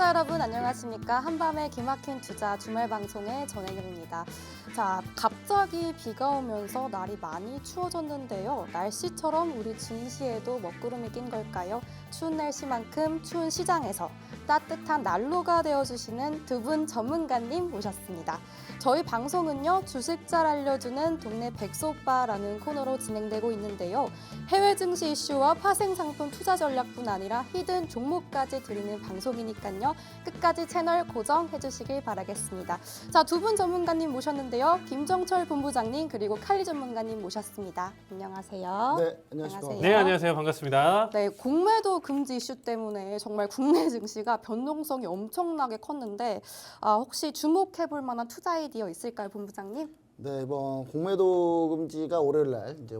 시청자 여러분 안녕하십니까. 한밤의 기막힌 투자 주말 방송의 전혜경입니다. 자, 갑자기 비가 오면서 날이 많이 추워졌는데요. 날씨처럼 우리 증시에도 먹구름이 낀 걸까요? 추운 날씨만큼 추운 시장에서 따뜻한 난로가 되어주시는 두 분 전문가님 모셨습니다. 저희 방송은요, 주식 잘 알려주는 동네 백소오빠라는 코너로 진행되고 있는데요. 해외 증시 이슈와 파생 상품 투자 전략뿐 아니라 히든 종목까지 드리는 방송이니까요. 끝까지 채널 고정해 주시길 바라겠습니다. 자, 두 분 전문가님 모셨는데요. 김정철 본부장님 그리고 칼리 전문가님 모셨습니다. 안녕하세요. 네, 안녕하십니까. 네, 안녕하세요. 반갑습니다. 네, 공매도 금지 이슈 때문에 정말 국내 증시가 변동성이 엄청나게 컸는데 혹시 주목해볼 만한 투자 아이디어 있을까요, 본부장님? 네, 이번 공매도 금지가 월요일 날 이제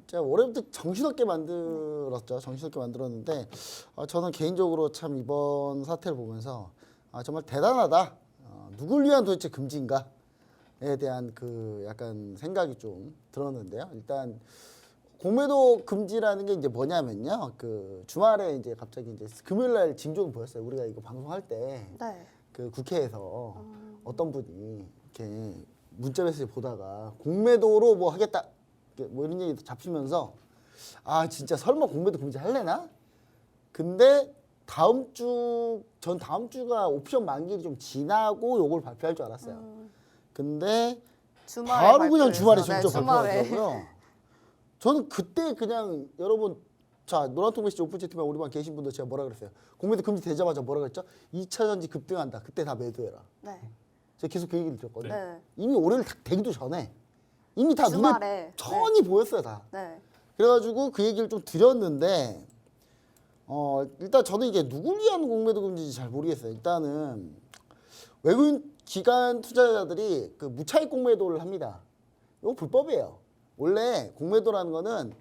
제가 월요일부터 정신없게 만들었죠. 정신없게 만들었는데 저는 개인적으로 참 이번 사태를 보면서 정말 대단하다. 누굴 위한 도대체 금지인가에 대한 그 약간 생각이 좀 들었는데요. 일단 공매도 금지라는 게 이제 뭐냐면요. 그 주말에 이제 갑자기 이제 금요일 날 징조는 보였어요. 우리가 이거 방송할 때 그 국회에서 어떤 분이 이렇게 문자 메시지 보다가 공매도로 뭐 하겠다 뭐 이런 얘기 잡히면서 진짜 설마 공매도 금지 할래나? 근데 다음 주가 옵션 만기일이 좀 지나고 요걸 발표할 줄 알았어요. 근데 바로 그냥 주말에 직접 발표하더라고요. 저는 그때 그냥 여러분 자 노란통 메시지 오픈 채팅방 우리 반 계신 분들 제가 뭐라 그랬어요? 공매도 금지 되자마자 뭐라 그랬죠? 2차 전지 급등한다. 그때 다 매도해라. 네. 제가 계속 그 얘기를 드렸거든요. 네. 이미 올해를 다 되기도 전에 이미 다 주말에. 눈에 천히 보였어요 다. 네. 그래가지고 그 얘기를 좀 드렸는데 일단 저는 이게 누굴 위한 공매도 금지인지 잘 모르겠어요. 일단은 외국인 기관 투자자들이 그 무차익 공매도를 합니다. 이거 불법이에요. 원래 공매도라는 거는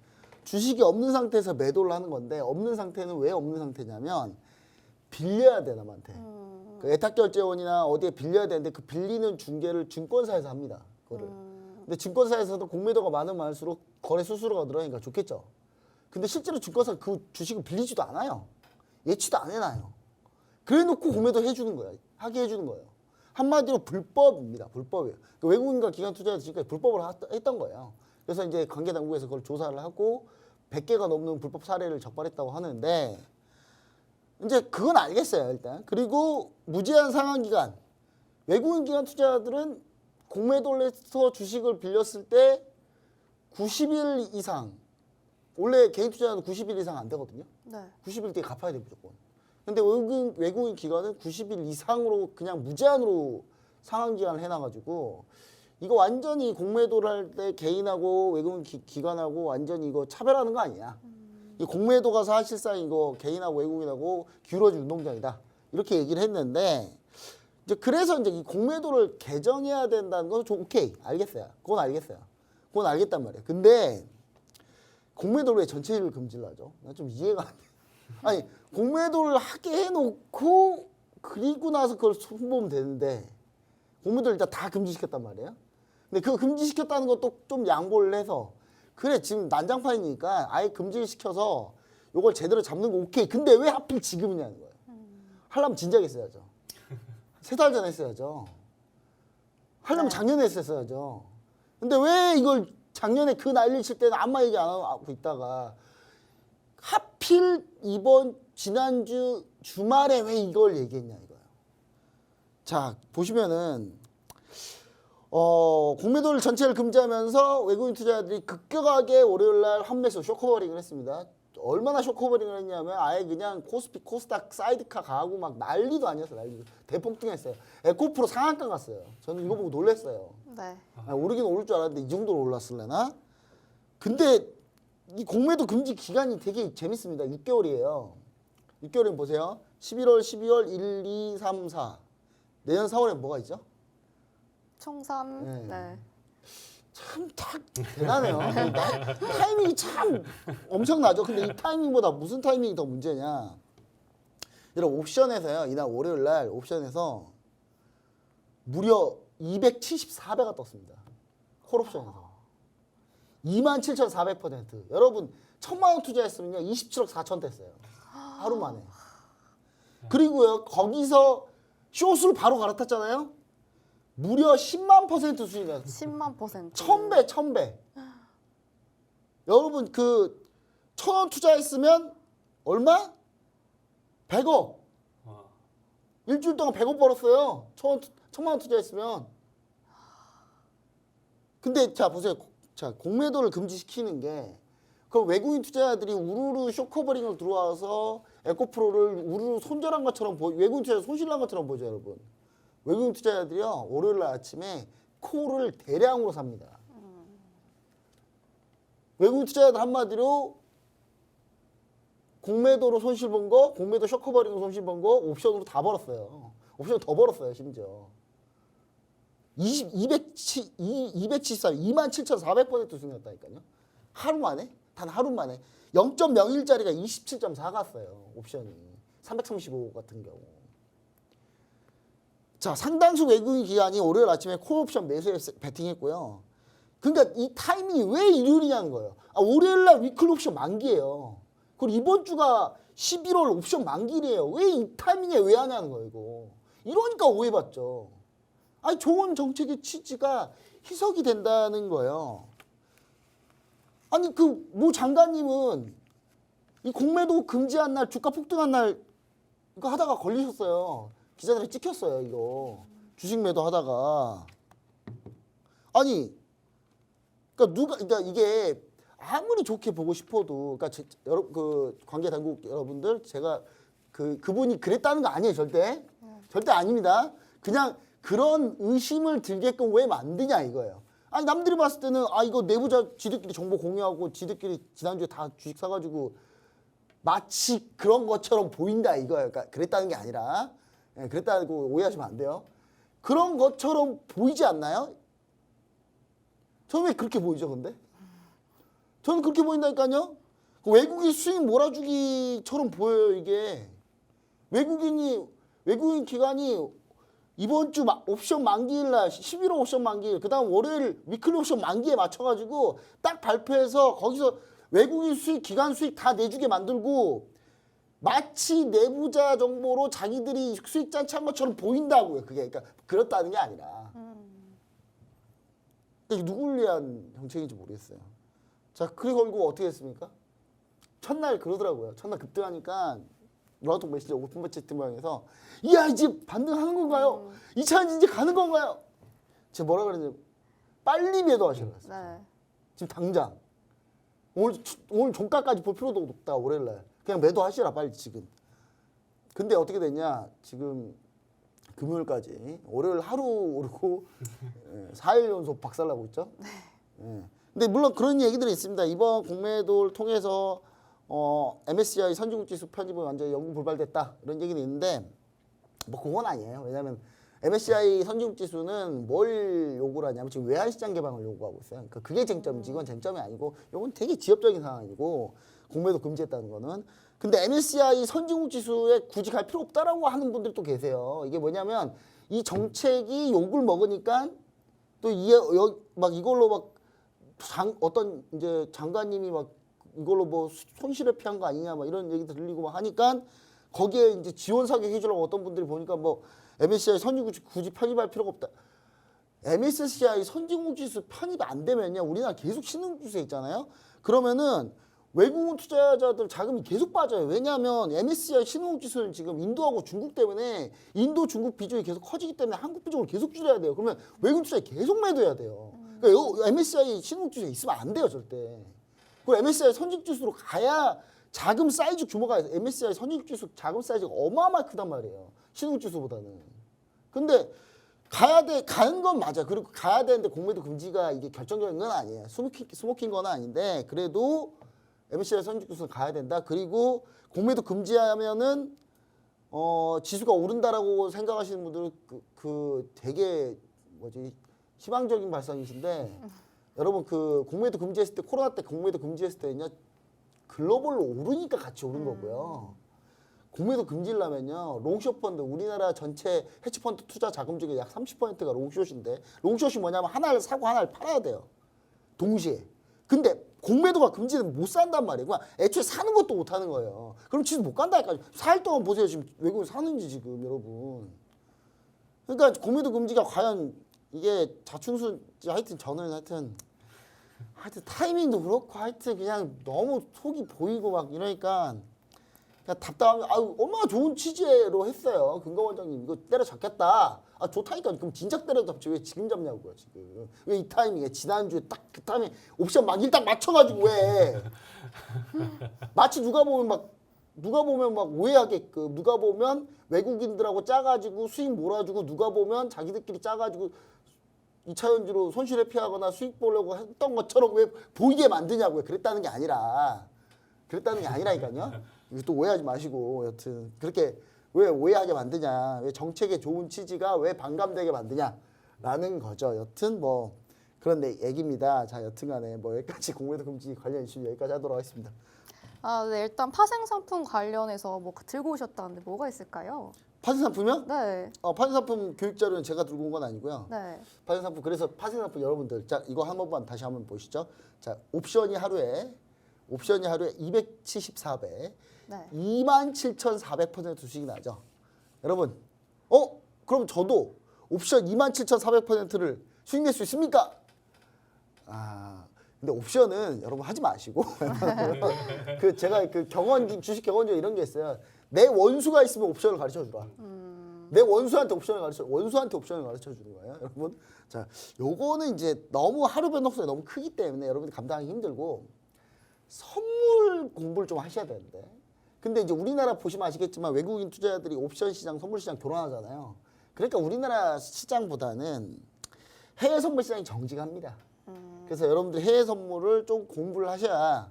주식이 없는 상태에서 매도를 하는 건데 없는 상태는 왜 없는 상태냐면 빌려야 돼 남한테. 그 애탁결제원이나 어디에 빌려야 되는데 그 빌리는 중개를 증권사에서 합니다. 그거를. 근데 증권사에서도 공매도가 많으면 많을수록 거래 수수료가 늘어나니까 좋겠죠. 근데 실제로 증권사 그 주식을 빌리지도 않아요. 예치도 안 해놔요. 그래놓고 공매도 해주는 거예요. 하게 해주는 거예요. 한마디로 불법입니다. 불법이에요. 그러니까 외국인과 기관 투자자 지금까지 불법을 했던 거예요. 그래서 이제 관계당국에서 그걸 조사를 하고 100개가 넘는 불법 사례를 적발했다고 하는데 이제 그건 알겠어요 일단. 그리고 무제한 상환기간 외국인 기관 투자자들은 공매도를 해서 주식을 빌렸을 때 90일 이상 원래 개인 투자자는 90일 이상 안 되거든요. 네. 90일 뒤에 갚아야 돼 무조건. 근데 외국인 기관은 90일 이상으로 그냥 무제한으로 상환기간을 해놔가지고 이거 완전히 공매도를 할 때 개인하고 외국인 기관하고 완전히 이거 차별하는 거 아니냐. 이 공매도가 사실상 이거 개인하고 외국인하고 기울어진 운동장이다. 이렇게 얘기를 했는데 이제 그래서 이제 이 공매도를 개정해야 된다는 건 좀 오케이 알겠어요. 그건 알겠어요. 그건 알겠단 말이에요. 근데 공매도를 왜 전체를 금지를 하죠? 나 좀 이해가 안 돼. 아니 공매도를 하게 해놓고 그리고 나서 그걸 손보면 되는데 공매도를 일단 다 금지시켰단 말이에요. 근데 그 금지시켰다는 것도 좀 양보를 해서 그래 지금 난장판이니까 아예 금지를 시켜서 이걸 제대로 잡는 거 오케이. 근데 왜 하필 지금이냐는 거예요. 하려면 진작에 했어야죠. 3달 전에 했어야죠. 하려면 작년에 했었어야죠. 근데 왜 이걸 작년에 그 난리 칠 때는 아무 얘기 안 하고 있다가 하필 지난주 주말에 왜 이걸 얘기했냐 이거예요. 자 보시면은 공매도를 전체를 금지하면서 외국인 투자자들이 급격하게 월요일날 환매수 쇼커버링을 했습니다. 얼마나 쇼커버링을 했냐면 아예 그냥 코스피 코스닥 사이드카 가고 막 난리도 아니었어요. 난리도 대폭등했어요. 에코프로 상한가 갔어요. 저는 이거 보고 놀랐어요. 네. 오르긴 오를 줄 알았는데 이 정도로 올랐을래나? 근데 이 공매도 금지 기간이 되게 재밌습니다. 6개월이에요. 6개월이면 보세요. 11월, 12월, 1, 2, 3, 4. 내년 4월에 뭐가 있죠? 총3. 네. 네. 참 대단해요. 타이밍이 참 엄청나죠. 근데 이 타이밍보다 무슨 타이밍이 더 문제냐. 여러분 옵션에서요. 이날 월요일 날 옵션에서 무려 274배가 떴습니다. 콜옵션에서. 27,400%. 여러분 1,000만 원 투자했으면요. 27억 4천 됐어요. 하루 만에. 그리고요 거기서 숏으로 바로 갈아탔잖아요. 무려 10만% 수익이야. 10만 %. 1000배, 1000배. 여러분 그 1,000원 투자했으면 얼마? 100억. 일주일 동안 100억 벌었어요. 1,000만 원 투자했으면. 근데 자 보세요. 자 공매도를 금지시키는 게 그럼 외국인 투자자들이 우르르 쇼커버링을 들어와서 에코프로를 우르르 손절한 것처럼 외국인 투자자 손실난 것처럼 보죠, 여러분. 외국인 투자자들이요 월요일 날 아침에 콜을 대량으로 삽니다. 외국인 투자자들 한마디로 공매도로 손실 본 거, 공매도 쇼커버링으로 손실 본 거 옵션으로 다 벌었어요. 옵션 더 벌었어요, 심지어. 273, 27,400% 수익났다니까요. 하루 만에? 단 하루 만에. 0.01짜리가 27.4 갔어요, 옵션이. 335 같은 경우. 자, 상당수 외국인 기관이 월요일 아침에 콜 옵션 매수에 베팅했고요. 그러니까 이 타이밍이 왜 일요일이냐는 거예요. 월요일 날 위클리 옵션 만기예요. 그리고 이번 주가 11월 옵션 만기이에요. 왜 이 타이밍에 왜 하냐는 거예요, 이거. 이러니까 오해받죠. 아니, 좋은 정책의 취지가 희석이 된다는 거예요. 아니, 그, 모 장관님은 이 공매도 금지한 날, 주가 폭등한 날, 이거 하다가 걸리셨어요. 기자들이 찍혔어요, 이거. 주식 매도 하다가. 아니, 그러니까 이게 아무리 좋게 보고 싶어도, 그러니까 여러분 그 관계 당국 여러분들 제가 그분이 그랬다는 거 아니에요, 절대. 절대 아닙니다. 그냥 그런 의심을 들게끔 왜 만드냐 이거예요. 아니 남들이 봤을 때는 이거 내부자 지들끼리 정보 공유하고 지들끼리 지난주에 다 주식 사가지고 마치 그런 것처럼 보인다 이거예요. 그러니까 그랬다는 게 아니라 그랬다고 오해하시면 안 돼요. 그런 것처럼 보이지 않나요? 저는 왜 그렇게 보이죠, 근데? 저는 그렇게 보인다니까요. 외국인 수익 몰아주기처럼 보여요, 이게. 외국인 기관이 이번 주 옵션 만기일 날 11월 옵션 만기일 그다음 월요일 위클리 옵션 만기에 맞춰가지고 딱 발표해서 거기서 외국인 수익 기관 수익 다 내주게 만들고 마치 내부자 정보로 자기들이 수익 잔치한 것처럼 보인다고요. 그게 그러니까 그렇다는 게 아니라 이게 누굴 위한 정책인지 모르겠어요. 자 그리고 결국 어떻게 했습니까? 첫날 그러더라고요. 첫날 급등하니까 노란통 메시지 오픈 채트 모양에서 이야 이제 반등하는 건가요? 2차전지 이제 가는 건가요? 제가 뭐라 그랬냐면 빨리 매도하시라고 했어요. 네. 지금 당장 오늘 종가까지 볼 필요도 없다 월요일날 그냥 매도하시라 빨리 지금. 근데 어떻게 됐냐 지금 금요일까지 월요일 하루 오르고 4일 연속 박살나고 있죠. 네. 근데 물론 그런 얘기들이 있습니다. 이번 공매도를 통해서 MSCI 선진국지수 편입은 완전히 영구 불발됐다 이런 얘기는 있는데 뭐 그건 아니에요. 왜냐하면 MSCI 선진국지수는 뭘 요구를 하냐면 지금 외환시장 개방을 요구하고 있어요. 그러니까 그게 쟁점이지 이건 쟁점이 아니고 이건 되게 지엽적인 상황이고 공매도 금지했다는 거는. 근데 MSCI 선진국지수에 굳이 갈 필요 없다라고 하는 분들이 또 계세요. 이게 뭐냐면 이 정책이 욕을 먹으니까 또 막 이걸로 막 어떤 이제 장관님이 막 이걸로 뭐 손실을 피한 거 아니냐 막 이런 얘기 들리고 막 하니까 거기에 이제 지원 사격 해주려고 어떤 분들이 보니까 뭐 MSCI 선진국지수 굳이 편입할 필요가 없다. MSCI 선진국지수 편입 안 되면요 우리나라 계속 신흥지수에 있잖아요. 그러면은 외국인 투자자들 자금이 계속 빠져요. 왜냐하면 MSCI 신흥지수는 지금 인도하고 중국 때문에 인도 중국 비중이 계속 커지기 때문에 한국 비중을 계속 줄여야 돼요. 그러면 외국인 투자자 계속 매도해야 돼요. 그러니까 MSCI 신흥지수에 있으면 안 돼요 절대. 그리고 MSCI 선진국지수로 가야 자금 사이즈 규모가 MSCI 선진국지수 자금 사이즈가 어마어마하게 크단 말이에요. 신흥지수보다는. 근데 가는 건 맞아. 그리고 가야 되는데 공매도 금지가 이게 결정적인 건 아니에요. 스모킹 건 아닌데 그래도 MSCI 선진국지수는 가야 된다. 그리고 공매도 금지하면은 지수가 오른다라고 생각하시는 분들은 그 되게 희망적인 발상이신데 여러분 그 공매도 금지했을 때 코로나 때 공매도 금지했을 때는요 글로벌로 오르니까 같이 오른 거고요. 공매도 금지려면요 롱숏 펀드 우리나라 전체 헤지 펀드 투자 자금 중에 약 30%가 롱숏인데 롱숏이 뭐냐면 하나를 사고 하나를 팔아야 돼요. 동시에. 근데 공매도가 금지는 못 산단 말이에요. 그냥 애초에 사는 것도 못 하는 거예요. 그럼 지금 못 간다니까요. 4일 동안 보세요. 지금 외국인 사는지 지금 여러분. 그러니까 공매도 금지가 과연 이게 자충수인지 하여튼 저는 하여튼 타이밍도 그렇고 하여튼 그냥 너무 속이 보이고 막 이러니까 그냥 답답하면 아유 얼마나 좋은 취지로 했어요. 금감원장님 이거 때려잡겠다. 아 좋다니까. 그럼 진작 때려잡지 왜 지금 잡냐고요 지금. 왜 이 타이밍에 지난주에 딱 그 타이밍에 옵션 막 일단 맞춰가지고 왜 마치 누가 보면 막 오해하게끔 누가 보면 외국인들하고 짜가지고 수익 몰아주고 누가 보면 자기들끼리 짜가지고 2차 연주로 손실 회피하거나 수익 보려고 했던 것처럼 왜 보이게 만드냐고요. 그랬다는 게 아니라니까요. 이거 또 오해하지 마시고 여튼 그렇게 왜 오해하게 만드냐. 왜 정책의 좋은 취지가 왜 반감되게 만드냐라는 거죠. 여튼 뭐 그런 얘기입니다. 자 여튼간에 뭐 여기까지 공매도 금지 관련 이슈 여기까지 하도록 하겠습니다. 네, 일단 파생상품 관련해서 뭐 들고 오셨다는데 뭐가 있을까요? 파생상품이요? 네. 파생상품 교육자료는 제가 들고 온 건 아니고요. 네. 파생상품 그래서 파생상품 여러분들 자 이거 한 번만 다시 한번 보시죠. 자 옵션이 하루에 274배 네. 27,400% 수익이 나죠. 여러분 그럼 저도 옵션 27,400%를 수익 낼 수 있습니까? 근데 옵션은 여러분 하지 마시고 제가 그 주식 경원주 이런 게 있어요. 내 원수가 있으면 옵션을 가르쳐 주라. 내 원수한테 옵션을 가르쳐 주는 거예요, 여러분. 자, 요거는 이제 너무 하루 변동성이 너무 크기 때문에 여러분이 감당하기 힘들고 선물 공부를 좀 하셔야 되는데. 근데 이제 우리나라 보시면 아시겠지만 외국인 투자자들이 옵션 시장, 선물 시장 교란하잖아요. 그러니까 우리나라 시장보다는 해외 선물 시장이 정직합니다. 그래서 여러분들 해외 선물을 좀 공부를 하셔야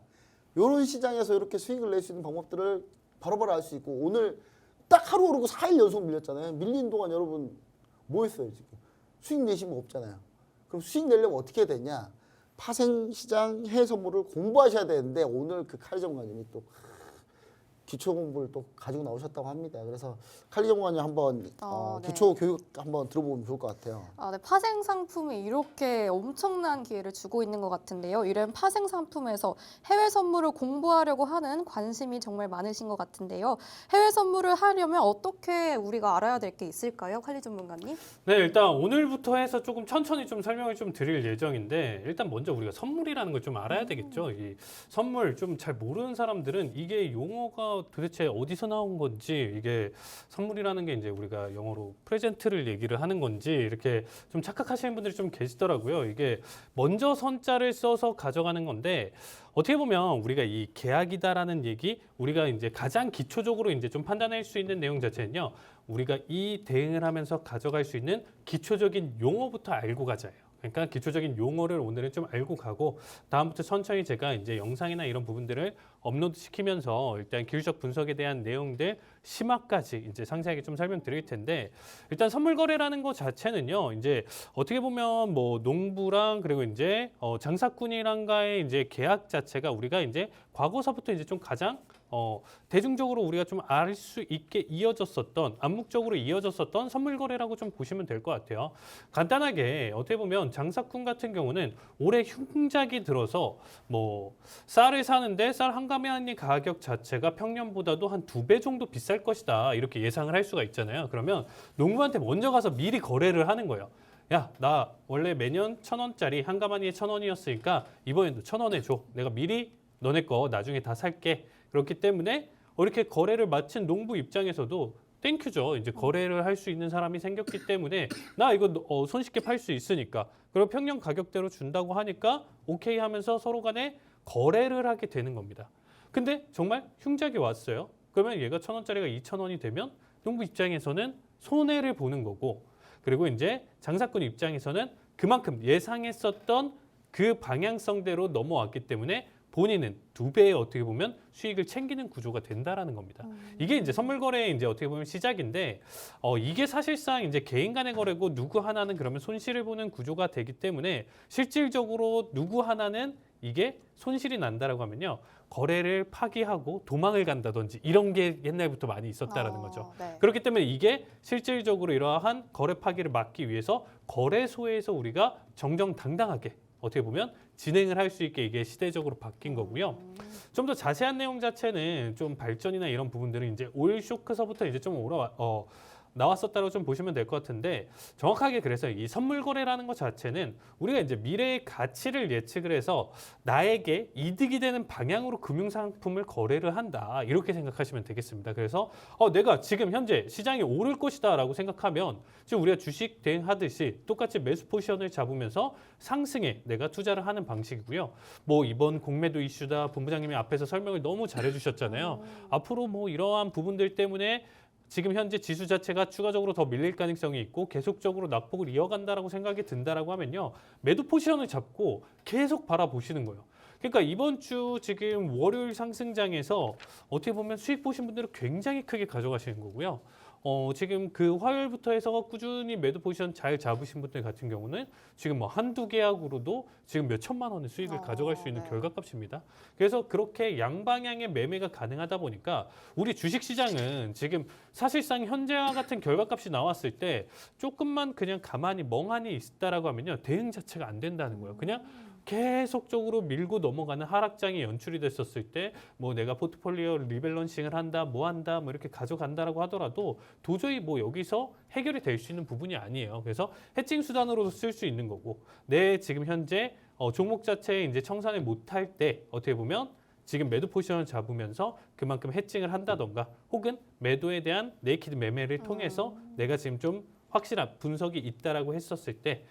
이런 시장에서 이렇게 수익을 낼 수 있는 방법들을 바로바로 알 수 있고 오늘 딱 하루 오르고 4일 연속 밀렸잖아요. 밀린 동안 여러분 뭐 했어요 지금? 수익 내신 거 없잖아요. 그럼 수익 내려면 어떻게 해야 되냐? 파생시장 해외 선물을 공부하셔야 되는데 오늘 그 칼리 전문가님이 또 기초 공부를 또 가지고 나오셨다고 합니다. 그래서 칼리 전문가님 한번 네. 기초 교육 한번 들어보면 좋을 것 같아요. 네, 파생 상품이 이렇게 엄청난 기회를 주고 있는 것 같은데요. 이런 파생 상품에서 해외 선물을 공부하려고 하는 관심이 정말 많으신 것 같은데요. 해외 선물을 하려면 어떻게 우리가 알아야 될 게 있을까요, 칼리 전문가님? 네, 일단 오늘부터 해서 조금 천천히 좀 설명을 좀 드릴 예정인데 일단 먼저 우리가 선물이라는 걸 좀 알아야 되겠죠. 이 선물 좀 잘 모르는 사람들은 이게 용어가 도대체 어디서 나온 건지 이게 선물이라는 게 이제 우리가 영어로 프레젠트를 얘기를 하는 건지 이렇게 좀 착각하시는 분들이 좀 계시더라고요. 이게 먼저 선자를 써서 가져가는 건데 어떻게 보면 우리가 이 계약이다라는 얘기 우리가 이제 가장 기초적으로 이제 좀 판단할 수 있는 내용 자체는요. 우리가 이 대응을 하면서 가져갈 수 있는 기초적인 용어부터 알고 가자예요. 그러니까 기초적인 용어를 오늘은 좀 알고 가고 다음부터 천천히 제가 이제 영상이나 이런 부분들을 업로드 시키면서 일단 기술적 분석에 대한 내용들 심화까지 이제 상세하게 좀 설명드릴 텐데 일단 선물 거래라는 것 자체는요. 이제 어떻게 보면 뭐 농부랑 그리고 이제 장사꾼이랑과의 이제 계약 자체가 우리가 이제 과거서부터 이제 좀 가장 대중적으로 우리가 좀 알 수 있게 이어졌었던 암묵적으로 이어졌었던 선물 거래라고 좀 보시면 될 것 같아요. 간단하게 어떻게 보면 장사꾼 같은 경우는 올해 흉작이 들어서 뭐 쌀을 사는데 쌀 한 가마니 가격 자체가 평년보다도 한 2배 정도 비쌀 것이다 이렇게 예상을 할 수가 있잖아요. 그러면 농부한테 먼저 가서 미리 거래를 하는 거예요. 야, 나 원래 매년 1,000원짜리 한 가마니에 1,000원이었으니까 이번에도 1,000원에 줘. 내가 미리 너네 거 나중에 다 살게. 그렇기 때문에 이렇게 거래를 마친 농부 입장에서도 땡큐죠. 이제 거래를 할 수 있는 사람이 생겼기 때문에 나 이거 손쉽게 팔 수 있으니까 그리고 평년 가격대로 준다고 하니까 오케이 하면서 서로 간에 거래를 하게 되는 겁니다. 근데 정말 흉작이 왔어요. 그러면 얘가 1,000원짜리가 2,000원이 되면 농부 입장에서는 손해를 보는 거고 그리고 이제 장사꾼 입장에서는 그만큼 예상했었던 그 방향성대로 넘어왔기 때문에 본인은 2배의 어떻게 보면 수익을 챙기는 구조가 된다라는 겁니다. 이게 이제 선물 거래의 이제 어떻게 보면 시작인데 이게 사실상 이제 개인 간의 거래고 누구 하나는 그러면 손실을 보는 구조가 되기 때문에 실질적으로 누구 하나는 이게 손실이 난다라고 하면요. 거래를 파기하고 도망을 간다든지 이런 게 옛날부터 많이 있었다라는 거죠. 네. 그렇기 때문에 이게 실질적으로 이러한 거래 파기를 막기 위해서 거래소에서 우리가 정정당당하게 어떻게 보면 진행을 할 수 있게 이게 시대적으로 바뀐 거고요. 좀 더 자세한 내용 자체는 좀 발전이나 이런 부분들은 이제 오일 쇼크서부터 이제 좀 나왔었다고 좀 보시면 될 것 같은데 정확하게 그래서 이 선물 거래라는 것 자체는 우리가 이제 미래의 가치를 예측을 해서 나에게 이득이 되는 방향으로 금융 상품을 거래를 한다 이렇게 생각하시면 되겠습니다. 그래서 내가 지금 현재 시장이 오를 것이다라고 생각하면 지금 우리가 주식 대응하듯이 똑같이 매수 포지션을 잡으면서 상승에 내가 투자를 하는 방식이고요. 뭐 이번 공매도 이슈다 본부장님이 앞에서 설명을 너무 잘해주셨잖아요. 앞으로 뭐 이러한 부분들 때문에 지금 현재 지수 자체가 추가적으로 더 밀릴 가능성이 있고 계속적으로 낙폭을 이어간다라고 생각이 든다라고 하면요. 매도 포지션을 잡고 계속 바라보시는 거예요. 그러니까 이번 주 지금 월요일 상승장에서 어떻게 보면 수익 보신 분들은 굉장히 크게 가져가시는 거고요. 지금 그 화요일부터 해서 꾸준히 매도 포지션 잘 잡으신 분들 같은 경우는 지금 뭐 한두 계약으로도 지금 몇 천만 원의 수익을 가져갈 수 있는 네. 결과값입니다. 그래서 그렇게 양방향의 매매가 가능하다 보니까 우리 주식시장은 지금 사실상 현재와 같은 결과값이 나왔을 때 조금만 그냥 가만히 멍하니 있다라고 하면요. 대응 자체가 안 된다는 거예요. 그냥 계속적으로 밀고 넘어가는 하락장이 연출이 됐었을 때 뭐 내가 포트폴리오 리밸런싱을 한다 뭐 한다 뭐 이렇게 가져간다라고 하더라도 도저히 뭐 여기서 해결이 될 수 있는 부분이 아니에요. 그래서 해칭 수단으로도 쓸 수 있는 거고 내 지금 현재 종목 자체에 이제 청산을 못할 때 어떻게 보면 지금 매도 포지션을 잡으면서 그만큼 해칭을 한다던가 혹은 매도에 대한 네이키드 매매를 통해서 내가 지금 좀 확실한 분석이 있다라고 했었을 때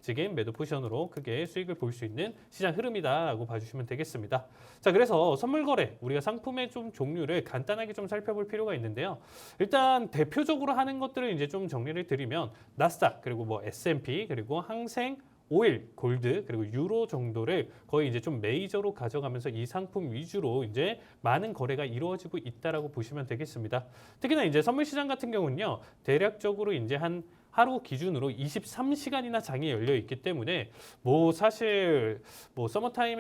지금 매도 포지션으로 크게 수익을 볼 수 있는 시장 흐름이다라고 봐주시면 되겠습니다. 자, 그래서 선물 거래 우리가 상품의 좀 종류를 간단하게 좀 살펴볼 필요가 있는데요. 일단 대표적으로 하는 것들을 이제 좀 정리를 드리면 나스닥 그리고 뭐 S&P 그리고 항생 오일, 골드 그리고 유로 정도를 거의 이제 좀 메이저로 가져가면서 이 상품 위주로 이제 많은 거래가 이루어지고 있다라고 보시면 되겠습니다. 특히나 이제 선물 시장 같은 경우는요, 대략적으로 이제 한 하루 기준으로 23시간이나 장이 열려 있기 때문에 뭐 사실 뭐 서머타임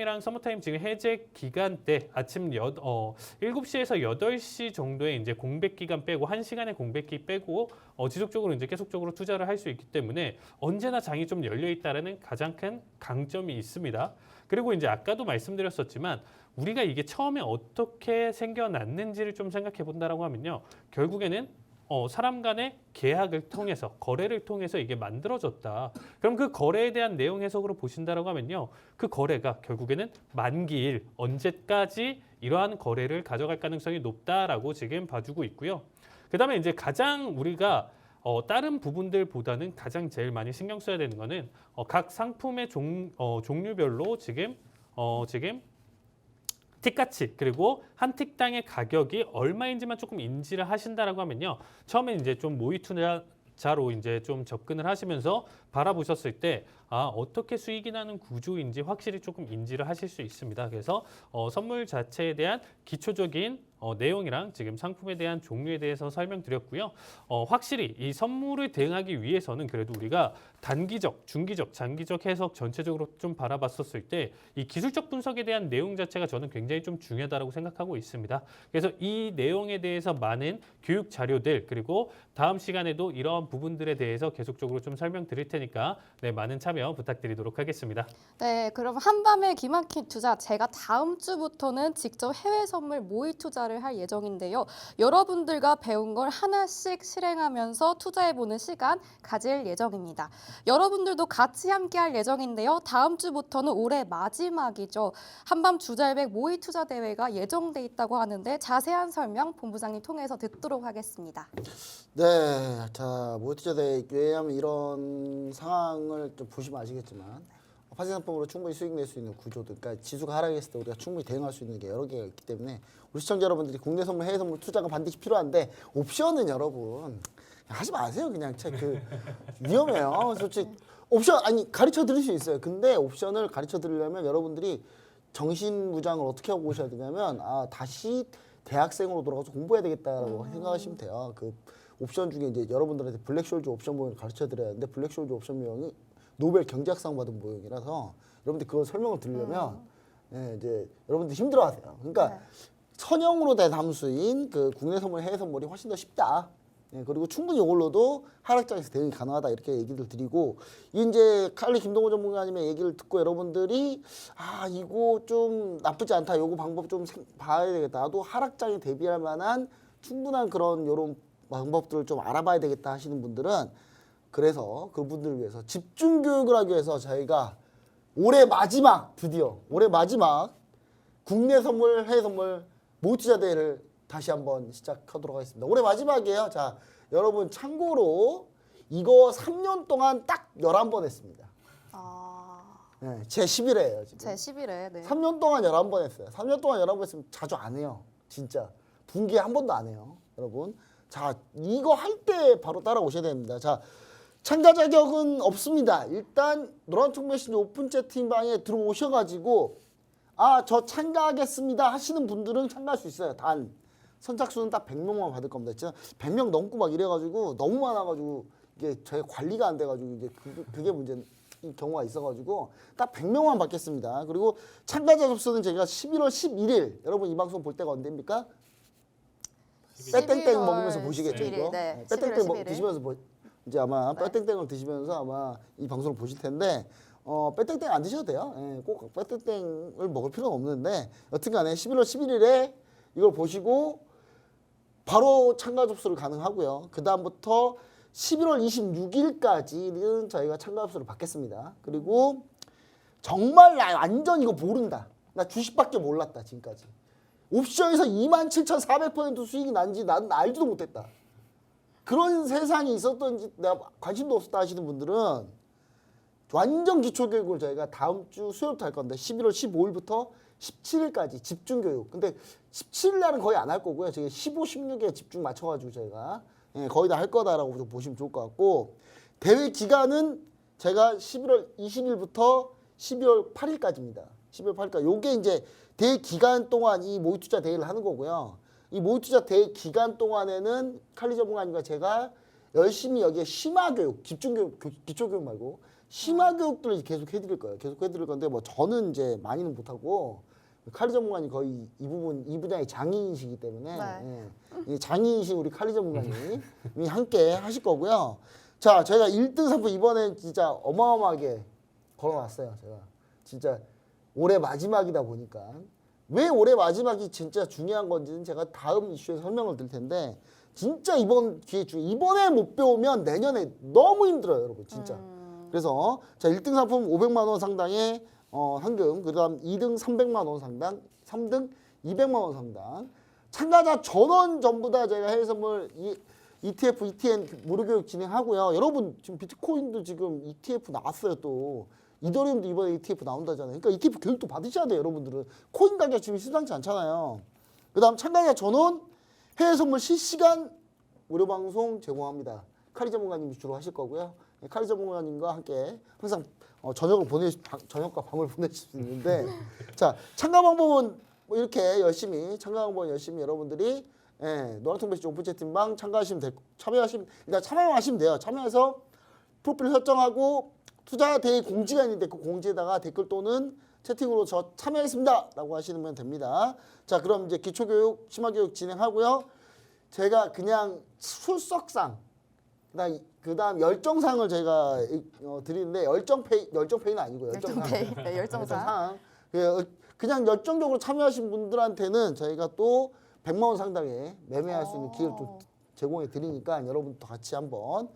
지금 해제 기간 때 아침 7시에서 8시 정도의 이제 공백 기간 빼고 1시간의 공백기 빼고 지속적으로 이제 계속적으로 투자를 할 수 있기 때문에 언제나 장이 좀 열려 있다라는 가장 큰 강점이 있습니다. 그리고 이제 아까도 말씀드렸었지만 우리가 이게 처음에 어떻게 생겨났는지를 좀 생각해 본다라고 하면요. 결국에는 사람 간의 계약을 통해서 거래를 통해서 이게 만들어졌다. 그럼 그 거래에 대한 내용 해석으로 보신다라고 하면요. 그 거래가 결국에는 만기일 언제까지 이러한 거래를 가져갈 가능성이 높다라고 지금 봐주고 있고요. 그다음에 이제 가장 우리가 다른 부분들보다는 가장 제일 많이 신경 써야 되는 거는 각 상품의 종류별로 지금 틱가치 그리고 한 틱당의 가격이 얼마인지만 조금 인지를 하신다라고 하면요. 처음에 이제 좀 모의 투자자로 이제 좀 접근을 하시면서 바라보셨을 때 어떻게 수익이 나는 구조인지 확실히 조금 인지를 하실 수 있습니다. 그래서 선물 자체에 대한 기초적인 내용이랑 지금 상품에 대한 종류에 대해서 설명드렸고요. 확실히 이 선물을 대응하기 위해서는 그래도 우리가 단기적, 중기적, 장기적 해석 전체적으로 좀 바라봤었을 때 이 기술적 분석에 대한 내용 자체가 저는 굉장히 좀 중요하다고 생각하고 있습니다. 그래서 이 내용에 대해서 많은 교육 자료들 그리고 다음 시간에도 이러한 부분들에 대해서 계속적으로 좀 설명드릴 테니까 많은 참여 부탁드리도록 하겠습니다. 네, 그럼 한밤의 기막힌 투자 제가 다음 주부터는 직접 해외 선물 모의 투자를 할 예정인데요. 여러분들과 배운 걸 하나씩 실행하면서 투자해보는 시간 가질 예정입니다. 여러분들도 같이 함께할 예정인데요. 다음 주부터는 올해 마지막이죠. 한밤 주잘백 모의 투자 대회가 예정돼 있다고 하는데 자세한 설명 본부장님 통해서 듣도록 하겠습니다. 네, 자 모티저대 왜냐하면 이런 상황을 좀 보시면 아시겠지만 파생상품으로 충분히 수익 낼 수 있는 구조들, 그러니까 지수가 하락했을 때 우리가 충분히 대응할 수 있는 게 여러 개가 있기 때문에 우리 시청자 여러분들이 국내 선물, 해외 선물 투자가 반드시 필요한데 옵션은 여러분 하지 마세요. 그냥 위험해요. 솔직히 옵션 아니 가르쳐 드릴 수 있어요. 근데 옵션을 가르쳐 드리려면 여러분들이 정신무장을 어떻게 하고 오셔야 되냐면 다시 대학생으로 돌아가서 공부해야 되겠다라고 생각하시면 돼요. 그 옵션 중에 이제 여러분들한테 블랙숄즈 옵션 모형을 가르쳐 드려야 하는데 블랙숄즈 옵션 모형이 노벨 경제학상 받은 모형이라서 여러분들 그걸 설명을 드리려면 이제 여러분들 힘들어하세요. 그러니까 선형으로 된 함수인 그 국내 선물, 해외 선물이 훨씬 더 쉽다. 예, 그리고 충분히 이걸로도 하락장에서 대응이 가능하다 이렇게 얘기를 드리고 이제 칼리 김동호 전문가님의 얘기를 듣고 여러분들이 아 이거 좀 나쁘지 않다. 요거 방법 좀 봐야 되겠다. 나도 하락장에 대비할 만한 충분한 그런 요런 방법들을 좀 알아봐야 되겠다 하시는 분들은 그래서 그분들을 위해서 집중 교육을 하기 위해서 저희가 올해 마지막 드디어 올해 마지막 국내 선물 해외 선물 모의투자 대회를 다시 한번 시작하도록 하겠습니다. 올해 마지막이에요. 자, 여러분 참고로 이거 3년 동안 딱 11번 했습니다. 네, 제 10일에요, 지금. 제 10일에. 네. 3년 동안 11번 했어요. 3년 동안 11번 했으면 자주 안 해요. 진짜. 분기에 한 번도 안 해요. 여러분. 자, 이거 할 때 바로 따라오셔야 됩니다. 자, 참가 자격은 없습니다. 일단 노란통 메신저 오픈 채팅방에 들어오셔가지고 아, 저 참가하겠습니다 하시는 분들은 참가할 수 있어요. 단 선착순은 딱 100명만 받을 겁니다. 진짜 100명 넘고 막 이래가지고 너무 많아가지고 이게 저희 관리가 안 돼가지고 이제 그게 문제인 경우가 있어가지고 딱 100명만 받겠습니다. 그리고 참가자 접수는 제가 11월 11일 여러분 이 방송 볼 때가 언제입니까? 빼땡땡 먹으면서 보시겠죠 11일, 이거? 네. 빼땡땡 11월 드시면서 이제 아마 네. 빼땡땡을 드시면서 아마 이 방송을 보실 텐데 빼땡땡 안 드셔도 돼요. 예, 꼭 빼땡땡을 먹을 필요는 없는데 여튼간에 11월 11일에 이걸 보시고 바로 참가 접수를 가능하고요. 그 다음부터 11월 26일까지는 저희가 참가 접수를 받겠습니다. 그리고 정말 나 완전 이거 모른다. 나 주식밖에 몰랐다 지금까지. 옵션에서 27,400% 수익이 난지 난 알지도 못했다. 그런 세상이 있었던지 내가 관심도 없었다 하시는 분들은 완전 기초교육을 저희가 다음 주 수요일부터 할 건데 11월 15일부터 17일까지 집중교육. 근데 17일 날은 거의 안 할 거고요. 저희 15, 16에 집중 맞춰가지고 저희가 거의 다 할 거다라고 좀 보시면 좋을 것 같고 대회 기간은 제가 11월 20일부터 12월 8일까지입니다. 12월 8일까지. 요게 이제 대회 기간 동안 이 모의투자 대회를 하는 거고요. 이 모의투자 대회 기간 동안에는 칼리 전문가님과 제가 열심히 여기에 심화교육, 집중교육, 기초교육 말고 심화교육들을 계속 해드릴 거예요. 계속 해드릴 건데 뭐 저는 이제 많이는 못하고 칼리 전문가님 거의 이 분야의 장인이시기 때문에 네. 이 장인이신 우리 칼리 전문가님이 함께 하실 거고요. 자, 저희가 1등 상품 이번엔 진짜 어마어마하게 걸어놨어요. 제가 진짜 올해 마지막이다 보니까 왜 올해 마지막이 진짜 중요한 건지는 제가 다음 이슈에서 설명을 드릴 텐데 진짜 이번 기회 중에 이번에 못 배우면 내년에 너무 힘들어요, 여러분 진짜. 그래서 자 1등 상품 500만 원 상당의 상금, 그다음 2등 300만 원 상당, 3등 200만 원 상당. 참가자 전원 전부 다 제가 해외 선물 ETF, ETN 무료 교육 진행하고요. 여러분 지금 비트코인도 지금 ETF 나왔어요 또. 이더리움도 이번에 ETF 나온다잖아요. 그러니까 ETF 교육도 받으셔야 돼요, 여러분들은. 코인 가격 지금 심상치 않잖아요. 그다음 참가자 전원 해외 선물 실시간 무료 방송 제공합니다. 칼리 전문가님이 주로 하실 거고요. 칼리 전문가님과 함께 항상 저녁과 밤을 보내실 수 있는데 자 참가 방법은 뭐 이렇게 열심히 참가 방법은 열심히 여러분들이 노란통 메시지 오픈 채팅방 참여하시면 돼요. 참여해서 프로필 설정하고 투자 대회 공지가 있는데 그 공지에다가 댓글 또는 채팅으로 저 참여했습니다 라고 하시면 됩니다. 자 그럼 이제 기초교육 심화교육 진행하고요. 제가 그냥 출석상 그다음 열정상을 제가 드리는데 열정페이는 아니고 열정페이. 네, 열정상. 그냥 열정적으로 참여하신 분들한테는 저희가 또 100만 원 상당의 매매할 수 있는 기회를 또 제공해 드리니까 여러분도 같이 한번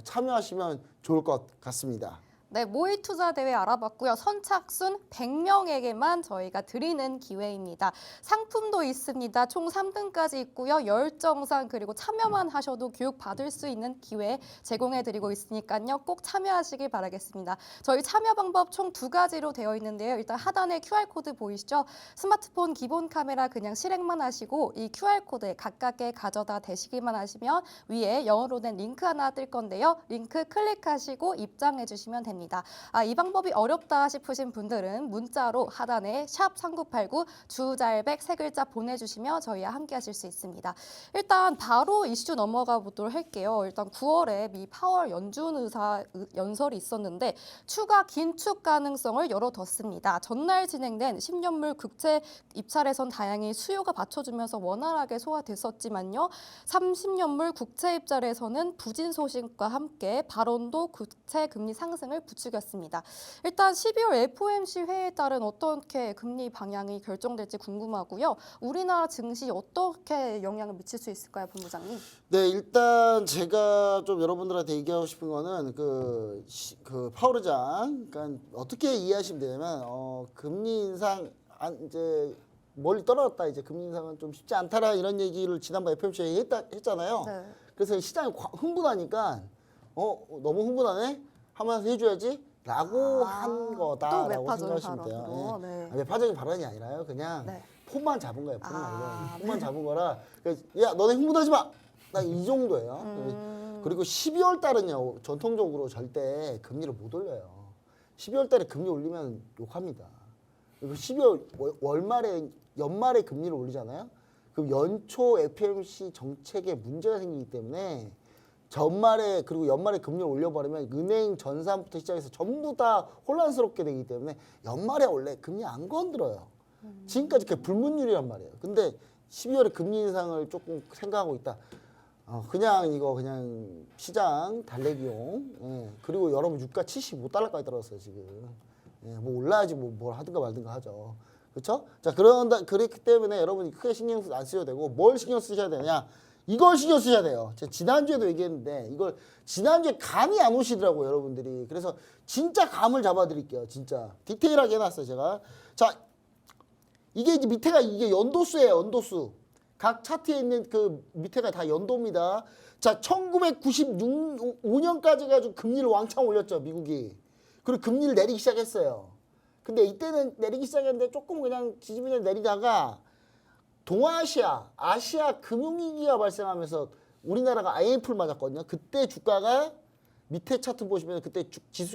참여하시면 좋을 것 같습니다. 네, 모의 투자 대회 알아봤고요. 선착순 100명에게만 저희가 드리는 기회입니다. 상품도 있습니다. 총 3등까지 있고요. 열정상 그리고 참여만 하셔도 교육 받을 수 있는 기회 제공해드리고 있으니까요. 꼭 참여하시길 바라겠습니다. 저희 참여 방법 총 2가지로 되어 있는데요. 일단 하단에 QR코드 보이시죠? 스마트폰 기본 카메라 그냥 실행만 하시고 이 QR코드에 가깝게 가져다 대시기만 하시면 위에 영어로 된 링크 하나 뜰 건데요. 링크 클릭하시고 입장해 주시면 됩니다. 있습니다. 이 방법이 어렵다 싶으신 분들은 문자로 하단에 샵 3989 주잘백 세 글자 보내주시면 저희와 함께 하실 수 있습니다. 일단 바로 이슈 넘어가 보도록 할게요. 일단 9월에 미 파월 연준 의사 연설이 있었는데 추가 긴축 가능성을 열어뒀습니다. 전날 진행된 10년물 국채 입찰에선 다행히 수요가 받쳐주면서 원활하게 소화됐었지만요. 30년물 국채 입찰에서는 부진 소식과 함께 발언도 국채 금리 상승을 부추겼습니다. 일단 12월 FOMC 회의에 따른 어떻게 금리 방향이 결정될지 궁금하고요. 우리나라 증시 어떻게 영향을 미칠 수 있을까요, 본부장님? 네, 일단 제가 좀 여러분들한테 얘기하고 싶은 거는 그 파월 의장, 그러니까 어떻게 이해하시면 되냐면 금리 인상 이제 멀리 떨어졌다, 이제 금리 인상은 좀 쉽지 않다라 이런 얘기를 지난번 FOMC에 했잖아요. 네. 그래서 시장이 흥분하니까 너무 흥분하네 하면서 해줘야지라고 한 거다라고 생각하시면 돼요. 네. 외파적인 발언이 아니라요. 그냥 네. 폰만 잡은 거예요. 폰만 네. 폰만 잡은 거라. 그래서 야, 너네 흥분하지 마. 딱 이 정도예요. 그리고 12월 달은요, 전통적으로 절대 금리를 못 올려요. 12월 달에 금리 올리면 욕합니다. 그리고 12월 연말에 금리를 올리잖아요. 그럼 연초 FOMC 정책에 문제가 생기기 때문에 전말에 그리고 연말에 금리를 올려버리면 은행 전산부터 시작해서 전부 다 혼란스럽게 되기 때문에 연말에 원래 금리 안 건드려요. 지금까지 그게 불문율이란 말이에요. 근데 12월에 금리 인상을 조금 생각하고 있다. 그냥 시장 달래기용. 예. 그리고 여러분 유가 75달러까지 떨어졌어요 지금. 예. 뭐 올라야지 뭘 하든가 말든가 하죠. 그렇죠? 자, 그렇기 때문에 여러분이 크게 신경 안 쓰셔도 되고 뭘 신경 쓰셔야 되냐? 이걸 신경 쓰셔야 돼요. 제가 지난주에도 얘기했는데 이걸 지난주에 감이 안 오시더라고요, 여러분들이. 그래서 진짜 감을 잡아 드릴게요. 진짜 디테일하게 해놨어요, 제가. 자, 이게 이제 밑에가 이게 연도수예요, 연도수. 각 차트에 있는 그 밑에가 다 연도입니다. 자, 1995년까지 가지고 금리를 왕창 올렸죠, 미국이. 그리고 금리를 내리기 시작했어요. 근데 이때는 내리기 시작했는데 조금 그냥 지지부진하게 내리다가 아시아 금융위기가 발생하면서 우리나라가 IMF를 맞았거든요. 그때 주가가 밑에 차트 보시면 그때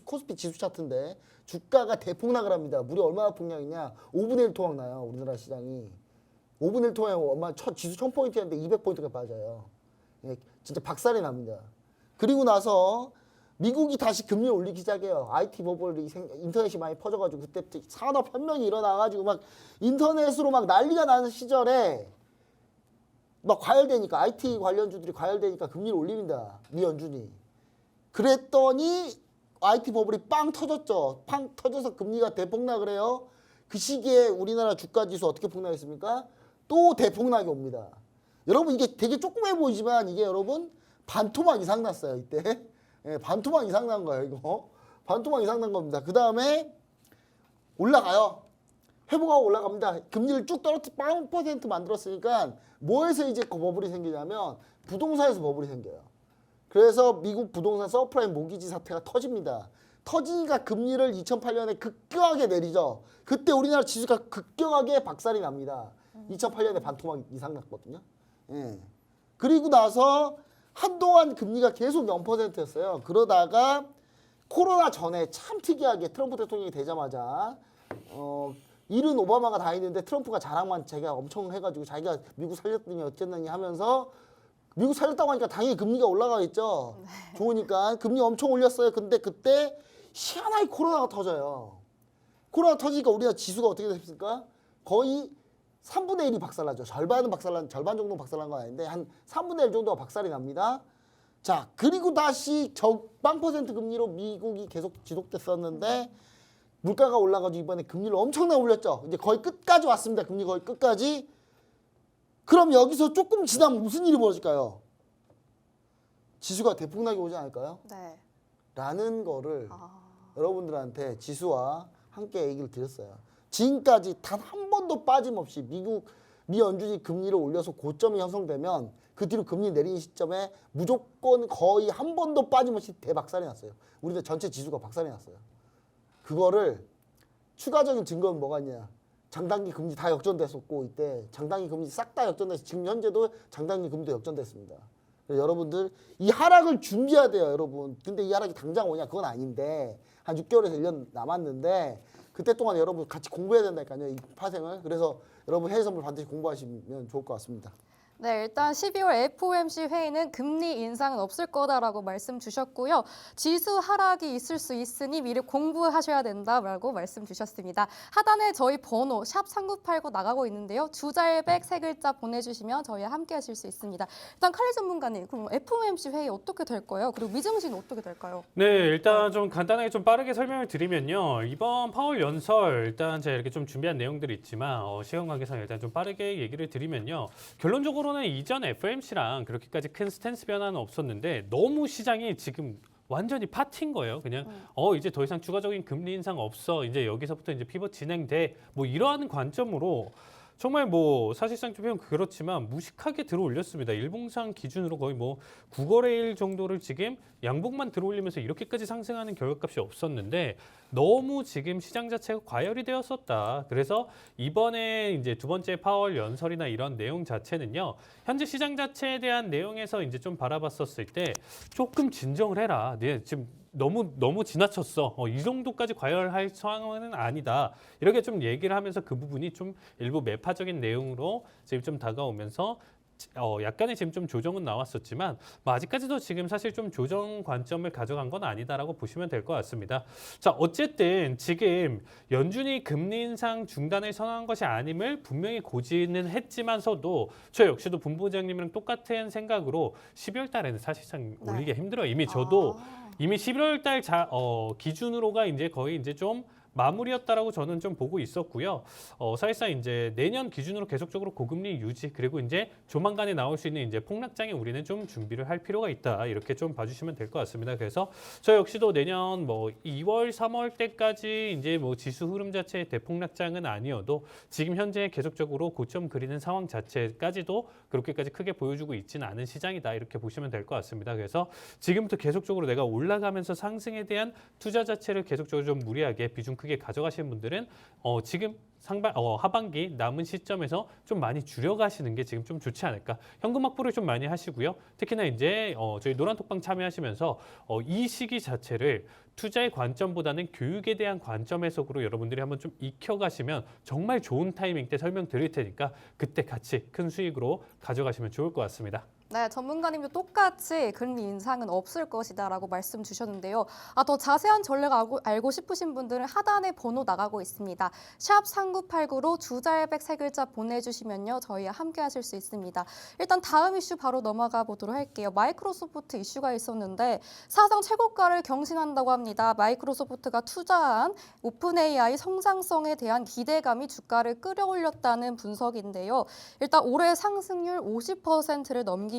코스피 지수 차트인데 주가가 대폭락을 합니다. 무려 얼마나 폭락이냐? 5분의 1 토막 나요, 우리나라 시장이. 5분의 1 토막에 얼마 지수 1000포인트였는데 200포인트가 빠져요. 예, 진짜 박살이 납니다. 그리고 나서 미국이 다시 금리를 올리기 시작해요. IT 버블이 인터넷이 많이 퍼져가지고 그때 산업혁명이 일어나가지고 막 인터넷으로 막 난리가 나는 시절에 막 과열되니까 IT 관련주들이 과열되니까 금리를 올립니다. 미 연준이. 그랬더니 IT 버블이 빵 터졌죠. 빵 터져서 금리가 대폭락을 해요. 그 시기에 우리나라 주가지수 어떻게 폭락했습니까? 또 대폭락이 옵니다. 여러분 이게 되게 조그매 보이지만 이게 여러분 반토막 이상 났어요 이때. 예, 반토막 이상 난 거예요 이거. 반토막 이상 난 겁니다. 그 다음에 올라가요. 회복하고 올라갑니다. 금리를 쭉 떨어뜨려 0% 만들었으니까 뭐에서 이제 그 버블이 생기냐면 부동산에서 버블이 생겨요. 그래서 미국 부동산 서프라임 모기지 사태가 터집니다. 터지니까 금리를 2008년에 급격하게 내리죠. 그때 우리나라 지수가 급격하게 박살이 납니다. 2008년에 반토막 이상 났거든요. 예. 그리고 나서 한동안 금리가 계속 0%였어요. 그러다가 코로나 전에 참 특이하게 트럼프 대통령이 되자마자 일은 오바마가 다 했는데 트럼프가 자랑만 자기가 엄청 해가지고 자기가 미국 살렸더니 어쨌느니 하면서 미국 살렸다고 하니까 당연히 금리가 올라가겠죠. 좋으니까 금리 엄청 올렸어요. 근데 그때 희한하게 코로나가 터져요. 코로나 터지니까 우리나라 지수가 어떻게 됐습니까? 거의 3분의 1이 박살나죠. 절반 정도 박살난 건 아닌데 한 3분의 1 정도가 박살이 납니다. 자, 그리고 다시 0% 금리로 미국이 계속 지속됐었는데 물가가 올라가지고 이번에 금리를 엄청나게 올렸죠. 이제 거의 끝까지 왔습니다. 금리 거의 끝까지. 그럼 여기서 조금 지나면 무슨 일이 벌어질까요? 지수가 대폭락이 오지 않을까요? 네. 라는 거를 여러분들한테 지수와 함께 얘기를 드렸어요. 지금까지 단 한 번도 빠짐없이 미 연준이 금리를 올려서 고점이 형성되면 그 뒤로 금리 내리는 시점에 무조건 거의 한 번도 빠짐없이 대박살이 났어요. 우리나라 전체 지수가 박살이 났어요. 그거를 추가적인 증거는 뭐가 있냐? 장단기 금리 다 역전됐었고 이때 장단기 금리 싹 다 역전돼서 지금 현재도 장단기 금리도 역전됐습니다. 여러분들 이 하락을 준비해야 돼요, 여러분. 근데 이 하락이 당장 오냐? 그건 아닌데 한 6개월에서 1년 남았는데 그때 동안 여러분 같이 공부해야 된다니까요. 이 파생을. 그래서 여러분 해외 선물 반드시 공부하시면 좋을 것 같습니다. 네, 일단 12월 FOMC 회의는 금리 인상은 없을 거다라고 말씀 주셨고요. 지수 하락이 있을 수 있으니 미리 공부하셔야 된다라고 말씀 주셨습니다. 하단에 저희 번호 샵 3989 나가고 있는데요. 주잘백 세 글자 보내주시면 저희와 함께 하실 수 있습니다. 일단 칼리 전문가님, 그럼 FOMC 회의 어떻게 될 거예요? 그리고 미증시는 어떻게 될까요? 네, 일단 좀 간단하게 좀 빠르게 설명을 드리면요. 이번 파월 연설 일단 제가 이렇게 좀 준비한 내용들이 있지만 시간 관계상 일단 좀 빠르게 얘기를 드리면요. 결론적으로는 이전 FOMC랑 그렇게까지 큰 스탠스 변화는 없었는데 너무 시장이 지금 완전히 파티인 거예요. 그냥 이제 더 이상 추가적인 금리 인상 없어. 이제 여기서부터 이제 피벗 진행돼. 뭐 이러한 관점으로 정말 뭐 사실상 좀 그렇지만 무식하게 들어올렸습니다. 일봉상 기준으로 거의 뭐 9거래일 정도를 지금 양봉만 들어올리면서 이렇게까지 상승하는 결과값이 없었는데 너무 지금 시장 자체가 과열이 되었었다. 그래서 이번에 이제 두 번째 파월 연설이나 이런 내용 자체는요. 현재 시장 자체에 대한 내용에서 이제 좀 바라봤었을 때 조금 진정을 해라. 네, 지금 너무 지나쳤어. 이 정도까지 과열할 상황은 아니다. 이렇게 좀 얘기를 하면서 그 부분이 좀 일부 매파적인 내용으로 지금 좀 다가오면서 약간의 지금 좀 조정은 나왔었지만 뭐 아직까지도 지금 사실 좀 조정 관점을 가져간 건 아니다라고 보시면 될 것 같습니다. 자, 어쨌든 지금 연준이 금리 인상 중단을 선언한 것이 아님을 분명히 고지는 했지만서도 저 역시도 본부장님이랑 똑같은 생각으로 12월 달에는 사실상 네. 올리기가 힘들어요. 이미 저도 이미 11월 달 기준으로가 이제 거의 이제 좀 마무리였다라고 저는 좀 보고 있었고요. 사실상 이제 내년 기준으로 계속적으로 고금리 유지 그리고 이제 조만간에 나올 수 있는 이제 폭락장에 우리는 좀 준비를 할 필요가 있다. 이렇게 좀 봐주시면 될 것 같습니다. 그래서 저 역시도 내년 뭐 2월, 3월 때까지 이제 뭐 지수 흐름 자체의 대폭락장은 아니어도 지금 현재 계속적으로 고점 그리는 상황 자체까지도 그렇게까지 크게 보여주고 있지는 않은 시장이다. 이렇게 보시면 될 것 같습니다. 그래서 지금부터 계속적으로 내가 올라가면서 상승에 대한 투자 자체를 계속적으로 좀 무리하게 비중 크게 가져가시는 분들은 지금 하반기 남은 시점에서 좀 많이 줄여가시는 게 지금 좀 좋지 않을까. 현금 확보를 좀 많이 하시고요. 특히나 이제 저희 노란톡방 참여하시면서 이 시기 자체를 투자의 관점보다는 교육에 대한 관점 해석으로 여러분들이 한번 좀 익혀가시면 정말 좋은 타이밍 때 설명드릴 테니까 그때 같이 큰 수익으로 가져가시면 좋을 것 같습니다. 네, 전문가님도 똑같이 금리 인상은 없을 것이다라고 말씀 주셨는데요. 더 자세한 전략 알고 싶으신 분들은 하단에 번호 나가고 있습니다. 샵 3989로 주잘백 세 글자 보내주시면요. 저희와 함께 하실 수 있습니다. 일단 다음 이슈 바로 넘어가 보도록 할게요. 마이크로소프트 이슈가 있었는데 사상 최고가를 경신한다고 합니다. 마이크로소프트가 투자한 오픈 AI 성장성에 대한 기대감이 주가를 끌어올렸다는 분석인데요. 일단 올해 상승률 50%를 넘기면서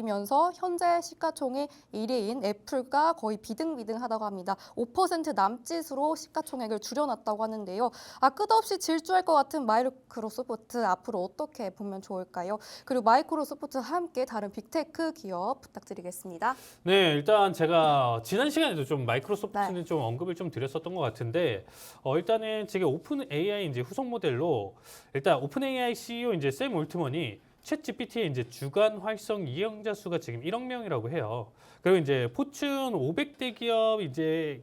현재 시가총액 1위인 애플과 거의 비등비등하다고 합니다. 5% 남짓으로 시가총액을 줄여놨다고 하는데요. 끝없이 질주할 것 같은 마이크로소프트 앞으로 어떻게 보면 좋을까요? 그리고 마이크로소프트와 함께 다른 빅테크 기업 부탁드리겠습니다. 네, 일단 제가 지난 시간에도 좀 마이크로소프트는 네. 좀 언급을 좀 드렸었던 것 같은데 일단은 지금 오픈 AI 이제 후속 모델로 일단 오픈 AI CEO 이제 샘 올트먼이 챗 GPT의 이제 주간 활성 이용자 수가 지금 1억 명이라고 해요. 그리고 이제 포춘 500대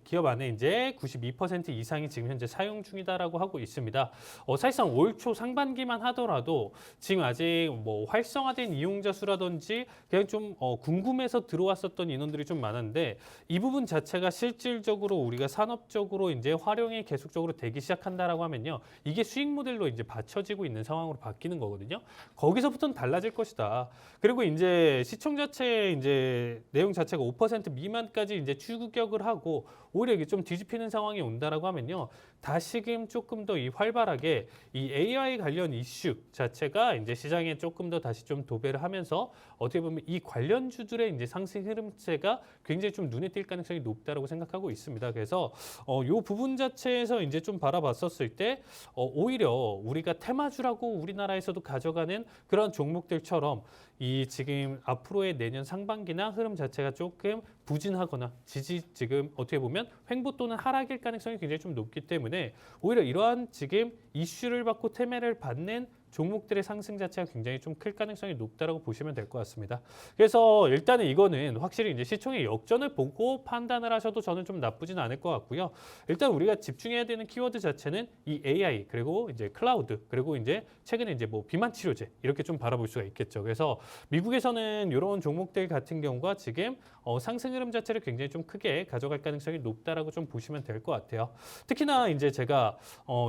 기업 안에 이제 92% 이상이 지금 현재 사용 중이다라고 하고 있습니다. 사실상 올 초 상반기만 하더라도 지금 아직 뭐 활성화된 이용자 수라든지 그냥 좀 궁금해서 들어왔었던 인원들이 좀 많은데 이 부분 자체가 실질적으로 우리가 산업적으로 이제 활용이 계속적으로 되기 시작한다라고 하면요. 이게 수익 모델로 이제 받쳐지고 있는 상황으로 바뀌는 거거든요. 거기서부터는 달라질 것이다. 그리고 이제 시총 자체 이제 내용 자체가 5% 미만까지 이제 추격을 하고 오히려 이게 좀 뒤집히는 상황이 온다라고 하면요. 다시금 조금 더 이 활발하게 이 AI 관련 이슈 자체가 이제 시장에 조금 더 다시 좀 도배를 하면서 어떻게 보면 이 관련주들의 이제 상승 흐름체가 굉장히 좀 눈에 띌 가능성이 높다라고 생각하고 있습니다. 그래서 요 부분 자체에서 이제 좀 바라봤었을 때 오히려 우리가 테마주라고 우리나라에서도 가져가는 그런 종목들처럼 이 지금 앞으로의 내년 상반기나 흐름 자체가 조금 부진하거나 지금 어떻게 보면 횡보 또는 하락일 가능성이 굉장히 좀 높기 때문에 오히려 이러한 지금 이슈를 받고 테마를 받는 종목들의 상승 자체가 굉장히 좀 클 가능성이 높다라고 보시면 될 것 같습니다. 그래서 일단은 이거는 확실히 이제 시총의 역전을 보고 판단을 하셔도 저는 좀 나쁘진 않을 것 같고요. 일단 우리가 집중해야 되는 키워드 자체는 이 AI 그리고 이제 클라우드 그리고 이제 최근에 이제 뭐 비만 치료제 이렇게 좀 바라볼 수가 있겠죠. 그래서 미국에서는 이런 종목들 같은 경우가 지금 상승 흐름 자체를 굉장히 좀 크게 가져갈 가능성이 높다라고 좀 보시면 될 것 같아요. 특히나 이제 제가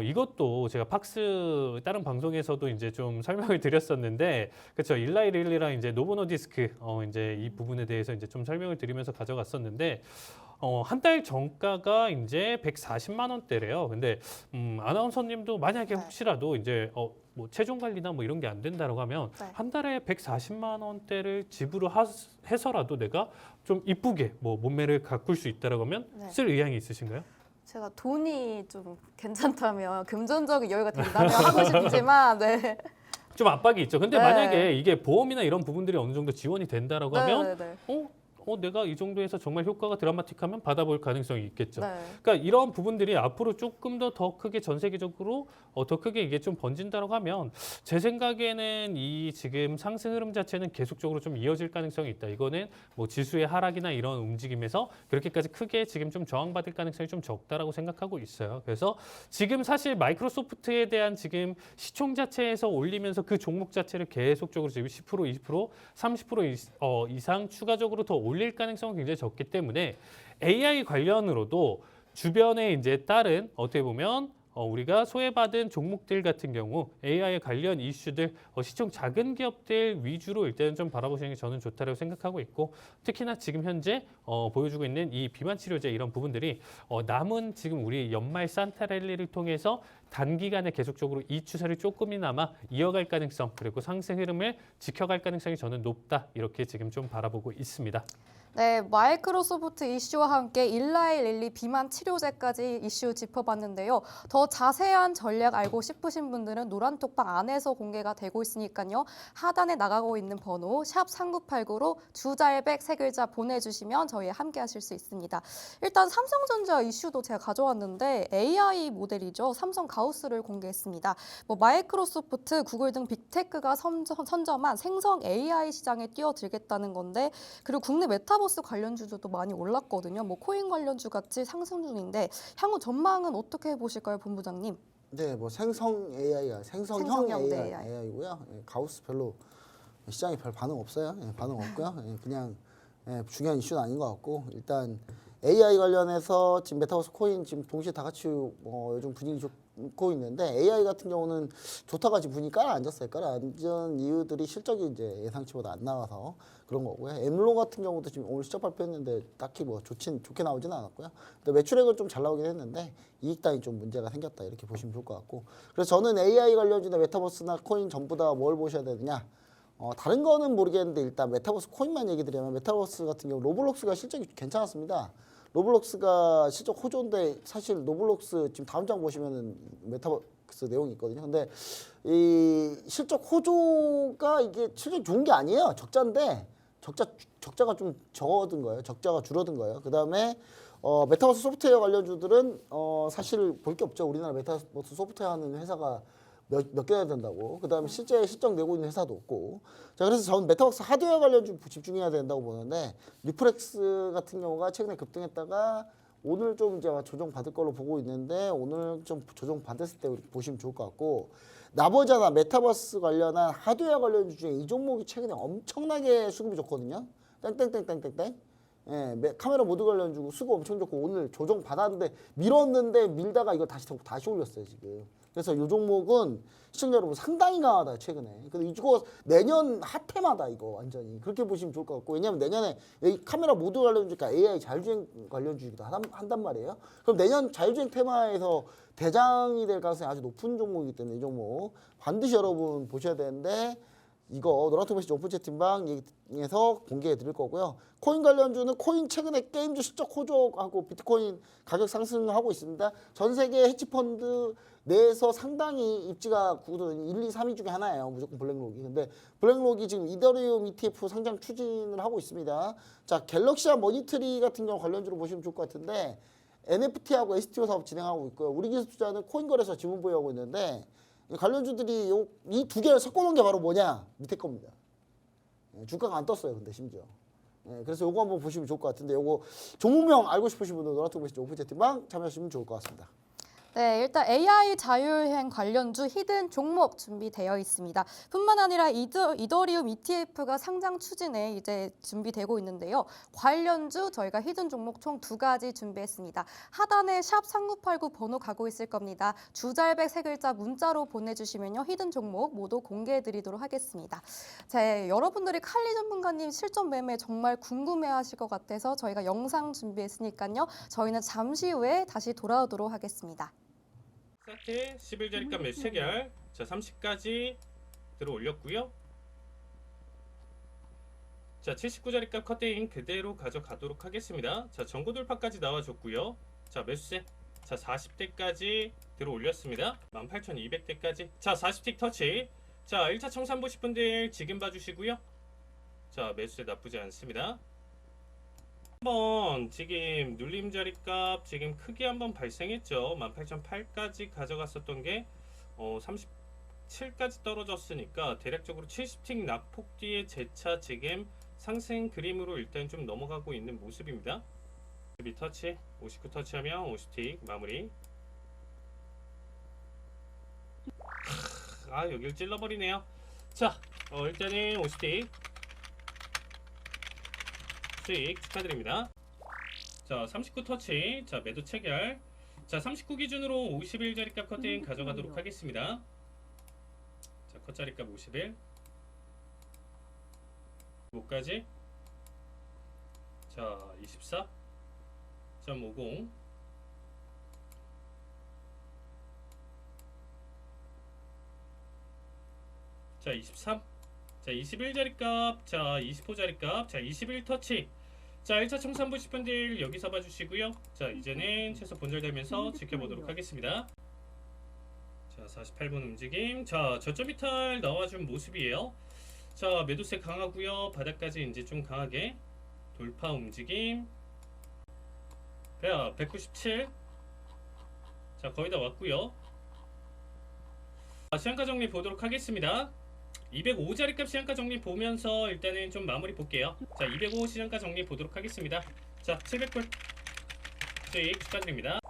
이것도 제가 팍스 다른 방송에서도 이제 좀 설명을 드렸었는데, 그렇죠. 일라이 릴리랑 이제 노보노디스크 이제 이 부분에 대해서 이제 좀 설명을 드리면서 가져갔었는데. 한 달 전가가 이제 140만 원대래요. 근데 아나운서님도 만약에 혹시라도 이제 뭐 체중 관리나 뭐 이런 게 안 된다라고 하면 네. 한 달에 140만 원대를 지불을 해서라도 내가 좀 이쁘게 뭐 몸매를 가꿀 수 있다라고 하면 네. 쓸 의향이 있으신가요? 제가 돈이 좀 괜찮다면 금전적인 여유가 된다면 하고 싶지만 네. 좀 압박이 있죠. 근데 네. 만약에 이게 보험이나 이런 부분들이 어느 정도 지원이 된다라고 하면 네, 네. 내가 이 정도에서 정말 효과가 드라마틱하면 받아볼 가능성이 있겠죠. 네. 그러니까 이런 부분들이 앞으로 조금 더 크게 전 세계적으로 더 크게 이게 좀 번진다고 하면 제 생각에는 이 지금 상승 흐름 자체는 계속적으로 좀 이어질 가능성이 있다. 이거는 뭐 지수의 하락이나 이런 움직임에서 그렇게까지 크게 지금 좀 저항받을 가능성이 좀 적다라고 생각하고 있어요. 그래서 지금 사실 마이크로소프트에 대한 지금 시총 자체에서 올리면서 그 종목 자체를 계속적으로 지금 10%, 20%, 30% 이상 추가적으로 더 올릴 가능성은 굉장히 적기 때문에 AI 관련으로도 주변에 이제 다른 어떻게 보면 우리가 소외받은 종목들 같은 경우 AI 관련 이슈들 시총 작은 기업들 위주로 일단은 좀 바라보시는 게 저는 좋다고 생각하고 있고, 특히나 지금 현재 보여주고 있는 이 비만 치료제 이런 부분들이 남은 지금 우리 연말 산타랠리를 통해서 단기간에 계속적으로 이 추세를 조금이나마 이어갈 가능성 그리고 상승 흐름을 지켜갈 가능성이 저는 높다 이렇게 지금 좀 바라보고 있습니다. 네, 마이크로소프트 이슈와 함께 일라이 릴리 비만 치료제까지 이슈 짚어봤는데요. 더 자세한 전략 알고 싶으신 분들은 노란톡방 안에서 공개가 되고 있으니까요. 하단에 나가고 있는 번호 샵 3989로 주잘백 3글자 보내주시면 저희와 함께 하실 수 있습니다. 일단 삼성전자 이슈도 제가 가져왔는데 AI 모델이죠. 삼성 가우스를 공개했습니다. 뭐 마이크로소프트, 구글 등 빅테크가 선점한 생성 AI 시장에 뛰어들겠다는 건데, 그리고 국내 메타버스 관련주도 많이 올랐거든요. 뭐 코인 관련주 같이 상승 중인데 향후 전망은 어떻게 보실까요, 본부장님? 네, 뭐 생성형 AI고요. 가우스 별로 시장에 별 반응 없어요. 반응 없고요. 그냥 중요한 이슈는 아닌 것 같고, 일단 AI 관련해서 지금 메타버스 코인 지금 동시에 다 같이 요즘 분위기 좋고 있는데, AI 같은 경우는 좋다가 지금 분위기 깔아앉았어요. 깔아앉은 이유들이 실적이 이제 예상치보다 안 나와서 그런 거고요. 엠론 같은 경우도 지금 오늘 실적 발표했는데 딱히 뭐 좋게 나오지는 않았고요. 근데 매출액은 좀 잘 나오긴 했는데 이익단이 좀 문제가 생겼다 이렇게 보시면 좋을 것 같고, 그래서 저는 AI 관련주나 메타버스나 코인 전부 다 뭘 보셔야 되느냐, 다른 거는 모르겠는데 일단 메타버스 코인만 얘기 드리면, 메타버스 같은 경우 로블록스가 실적이 괜찮았습니다. 로블록스가 실적 호조인데, 사실 로블록스 지금 다음 장 보시면은 메타버스 내용이 있거든요. 근데 이 실적 호조가 이게 실적이 좋은 게 아니에요. 적자인데 적자가 좀 적어든 거예요. 적자가 줄어든 거예요. 그다음에 메타버스 소프트웨어 관련주들은 사실 볼 게 없죠. 우리나라 메타버스 소프트웨어 하는 회사가 몇 개나 된다고. 그다음에 실제 실적 내고 있는 회사도 없고. 자, 그래서 저는 메타버스 하드웨어 관련주 집중해야 된다고 보는데, 뉴프렉스 같은 경우가 최근에 급등했다가 오늘 좀 이제 조정 받을 걸로 보고 있는데, 오늘 좀 조정 받았을 때 보시면 좋을 것 같고, 나머지나 메타버스 관련한 하드웨어 관련주 중에 이 종목이 최근에 엄청나게 수급이 좋거든요. 땡땡땡땡땡땡. 카메라 모드 관련주고 수급 엄청 좋고, 오늘 조정 받았는데 밀었는데 밀다가 이거 다시 올렸어요 지금. 그래서 이 종목은 시청자 여러분 상당히 강하다 최근에. 근데 이거 내년 핫템하다 이거 완전히. 그렇게 보시면 좋을 것 같고, 왜냐면 내년에 여기 카메라 모드 관련주니까 AI 자율주행 관련주기도 한단 말이에요. 그럼 내년 자율주행 테마에서 대장이 될 가능성이 아주 높은 종목이기 때문에 이 종목 반드시 여러분 보셔야 되는데, 이거 노란톡 메시지 오픈 채팅방에서 공개해 드릴 거고요. 코인 관련주는 코인 최근에 게임주 실적 호조하고 비트코인 가격 상승하고 있습니다. 전 세계 헤지펀드 내에서 상당히 입지가 굳은 1, 2, 3위 중에 하나예요. 무조건 블랙록이. 근데 블랙록이 지금 이더리움 ETF 상장 추진을 하고 있습니다. 자, 갤럭시와 머니트리 같은 경우 관련주로 보시면 좋을 것 같은데, NFT하고 STO 사업 진행하고 있고요. 우리 기술 투자는 코인 거래소 지분 보유하고 있는데, 관련주들이 이 두 개를 섞어놓은 게 바로 뭐냐? 밑에 겁니다. 주가가 안 떴어요. 근데 심지어. 그래서 요거 한번 보시면 좋을 것 같은데 요거 종목명 알고 싶으신 분들 노란톡 오픈 채팅방 참여하시면 좋을 것 같습니다. 네, 일단 AI 자율여행 관련주 히든 종목 준비되어 있습니다. 뿐만 아니라 이더리움 ETF가 상장 추진에 이제 준비되고 있는데요. 관련주 저희가 히든 종목 총 2가지 준비했습니다. 하단에 샵 3989 번호 가고 있을 겁니다. 주잘백 3글자 문자로 보내주시면요. 히든 종목 모두 공개해드리도록 하겠습니다. 자, 여러분들이 칼리 전문가님 실전 매매 정말 궁금해하실 것 같아서 저희가 영상 준비했으니까요. 저희는 잠시 후에 다시 돌아오도록 하겠습니다. 사태 11자리값 매수 체결. 자 30까지 들어 올렸고요. 자 79자리값 컷대인 그대로 가져가도록 하겠습니다. 자 전고 돌파까지 나와줬고요. 자 매수세 자 40대까지 들어 올렸습니다. 18,200대까지. 자 40틱 터치. 자 1차 청산 보실 분들 지금 봐주시고요. 자 매수세 나쁘지 않습니다. 한번 지금 눌림 자리값 지금 크게 한번 발생했죠. 18,008까지 가져갔었던 게 37까지 떨어졌으니까 대략적으로 70틱 낙폭 뒤에 재차 지금 상승 그림으로 일단 좀 넘어가고 있는 모습입니다. 52 터치, 59 터치하면 50틱 마무리. 아 여길 찔러버리네요. 자 일단은 50틱 수익 축하드립니다. 자 39 터치. 자 매도 체결. 자 39 기준으로 51자리값 컷인 가져가도록 하겠습니다. 자 컷자리값 51 5까지. 자 24.50 자 23 자 21자리값 자 25자리값 자 21 터치. 자 1차 청산 보실 분들 여기서 봐주시고요. 자 이제는 최소 본절되면서 지켜보도록 하겠습니다. 자 48분 움직임. 자 저점 이탈 나와준 모습이에요. 자 매도세 강하고요. 바닥까지 이제 좀 강하게 돌파 움직임. 배아 197. 자 거의 다 왔고요. 시한가 정리 보도록 하겠습니다. 205자리 값 시장가 정리 보면서 일단은 좀 마무리 볼게요. 자 205 시장가 정리 보도록 하겠습니다. 자 700불 수익 축하드립니다.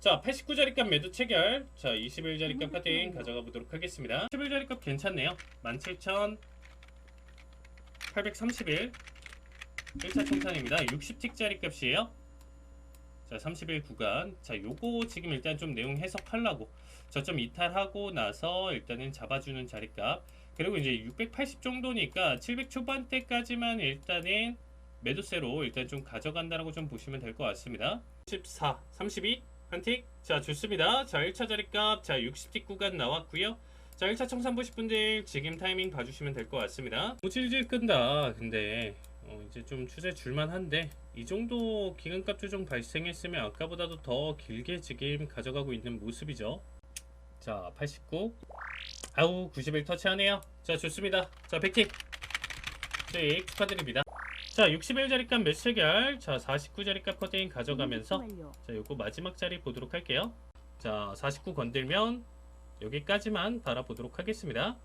자 89자리 값 매도 체결. 자 21자리 값 카팅 가져가 보도록 하겠습니다. 11자리 값 괜찮네요. 17,831 1차 총탄입니다. 60틱짜리 값이에요. 자 31 구간. 자 요거 지금 일단 좀 내용 해석하려고 저점 이탈하고 나서 일단은 잡아주는 자리값. 그리고 이제 680 정도니까 700 초반대까지만 일단은 매도세로 일단 좀 가져간다라고 좀 보시면 될 것 같습니다. 14, 32 한틱. 자 좋습니다. 자 1차 자리값 자 60틱 구간 나왔고요. 자 1차 청산 보실 분들 지금 타이밍 봐주시면 될 것 같습니다. 질질 끈다. 근데 이제 좀 추세 줄만한데 이 정도 기간값 조정 발생했으면 아까보다도 더 길게 지금 가져가고 있는 모습이죠. 자 89 아우 91 터치하네요. 자 좋습니다. 자 100틱 수익 축하드립니다. 자 61자리값 매수 체결. 자 49자리값 커팅 가져가면서 자 요거 마지막 자리 보도록 할게요. 자 49 건들면 여기까지만 바라보도록 하겠습니다.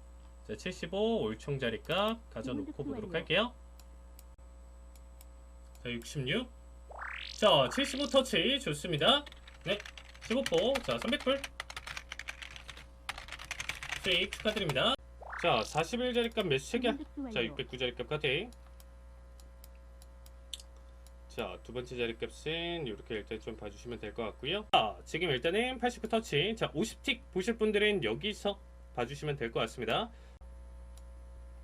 자 75 올총 자리값 가져놓고 보도록 할게요. 자 66 자 75 터치 좋습니다. 네 15포 자 300불 수익 축하드립니다. 자 41자리값 매수 체결. 자 609자리값 카팅. 자 두번째 자리값은 이렇게 일단 좀 봐주시면 될 것 같고요. 자 지금 일단은 89 터치. 자 50틱 보실 분들은 여기서 봐주시면 될 것 같습니다.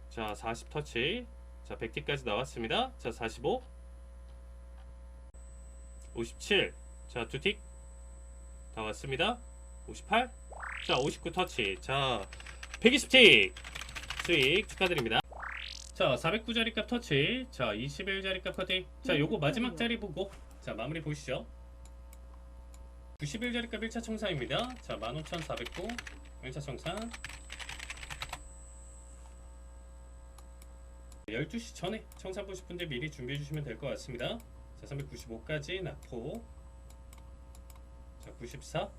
자 40 터치. 자 100틱까지 나왔습니다. 자 45 57 자 2틱 다 왔습니다. 58 자 59 터치. 자 120틱 수익 축하드립니다. 자 409자리 값 터치. 자 21자리 값 커팅. 자 요거 마지막 자리 보고 자 마무리 보시죠. 91자리 값 1차 청산입니다. 자 15,409 1차 청산. 12시 전에 청산 보실 분들 미리 준비해 주시면 될 것 같습니다. 자 395까지 낙폭. 자 94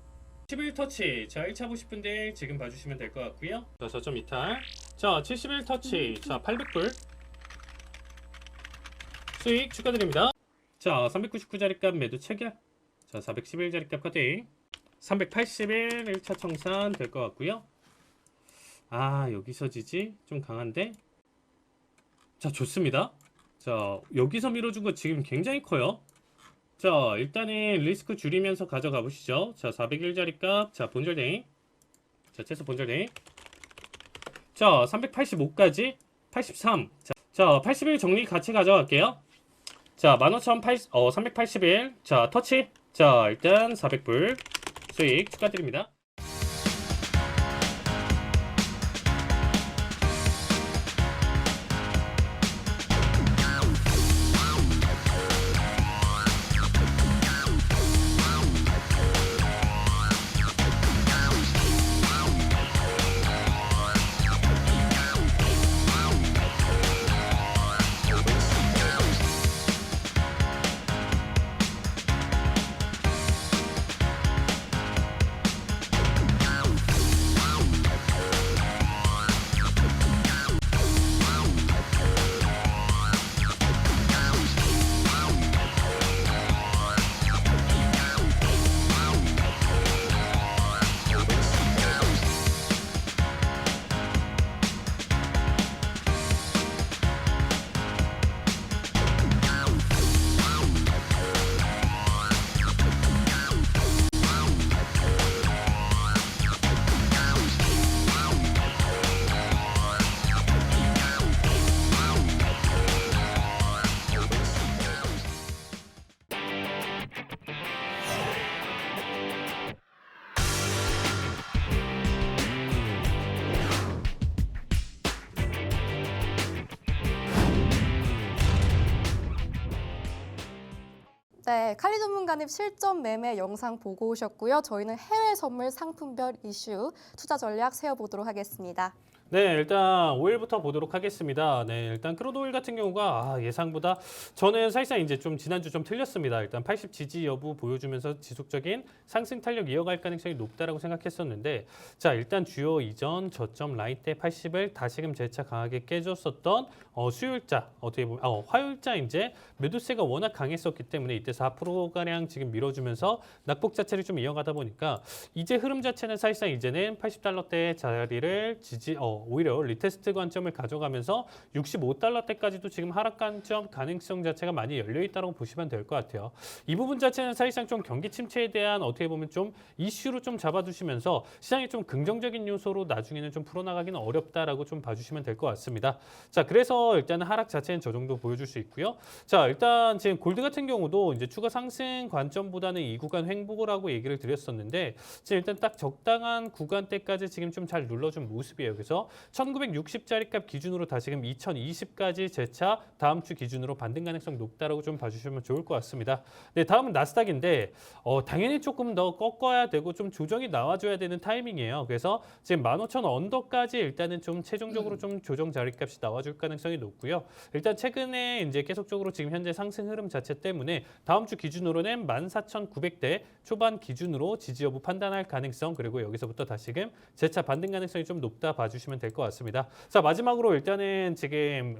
11터치. 자, 1차 보실 분들 지금 봐주시면 될 것 같고요. 자, 저점 이탈. 자, 71터치. 자, 800불. 수익 축하드립니다. 자, 399자리값 매도 체결. 자, 411자리값 카팅. 381 1차 청산 될 것 같고요. 아, 여기서 지지 좀 강한데. 자, 좋습니다. 자, 여기서 밀어준 거 지금 굉장히 커요. 자, 일단은 리스크 줄이면서 가져가 보시죠. 자, 401자리 값. 자, 본절대잉. 자, 최소 본절대잉. 자, 385까지 83. 자, 81 정리 같이 가져갈게요. 자, 381. 자, 터치. 자, 일단 400불 수익 축하드립니다. 네, 칼리 전문가님 실전 매매 영상 보고 오셨고요. 저희는 해외 선물 상품별 이슈 투자 전략 세워보도록 하겠습니다. 네, 일단 오일부터 보도록 하겠습니다. 네, 일단 크루드 오일 같은 경우가 예상보다 저는 사실상 이제 좀 지난주 좀 틀렸습니다. 일단 80 지지 여부 보여주면서 지속적인 상승 탄력 이어갈 가능성이 높다라고 생각했었는데, 자, 일단 주요 이전 저점 라인대 80을 다시금 재차 강하게 깨줬었던 수요일자, 어떻게 보면 화요일자 이제 매도세가 워낙 강했었기 때문에 이때 4%가량 지금 밀어주면서 낙폭 자체를 좀 이어가다 보니까 이제 흐름 자체는 사실상 이제는 80달러대 자리를 오히려 리테스트 관점을 가져가면서 65달러대까지도 지금 하락 관점 가능성 자체가 많이 열려 있다고 보시면 될 것 같아요. 이 부분 자체는 사실상 좀 경기 침체에 대한 어떻게 보면 좀 이슈로 좀 잡아두시면서 시장이 좀 긍정적인 요소로 나중에는 좀 풀어나가기는 어렵다라고 좀 봐주시면 될 것 같습니다. 자, 그래서 일단은 하락 자체는 저 정도 보여줄 수 있고요. 자, 일단 지금 골드 같은 경우도 이제 추가 상승 관점보다는 이 구간 횡보라고 얘기를 드렸었는데, 지금 일단 딱 적당한 구간대까지 지금 좀 잘 눌러준 모습이에요. 그래서 1960짜리 값 기준으로 다시금 2020까지 재차 다음 주 기준으로 반등 가능성 높다라고 좀 봐주시면 좋을 것 같습니다. 네, 다음은 나스닥인데 당연히 조금 더 꺾어야 되고 좀 조정이 나와줘야 되는 타이밍이에요. 그래서 지금 15,000 언더까지 일단은 좀 최종적으로 좀 조정 자리값이 나와줄 가능성이 높고요. 일단 최근에 이제 계속적으로 지금 현재 상승 흐름 자체 때문에 다음 주 기준으로는 14,900대 초반 기준으로 지지 여부 판단할 가능성, 그리고 여기서부터 다시금 재차 반등 가능성이 좀 높다 봐주시면 될 것 같습니다. 자, 마지막으로 일단은 지금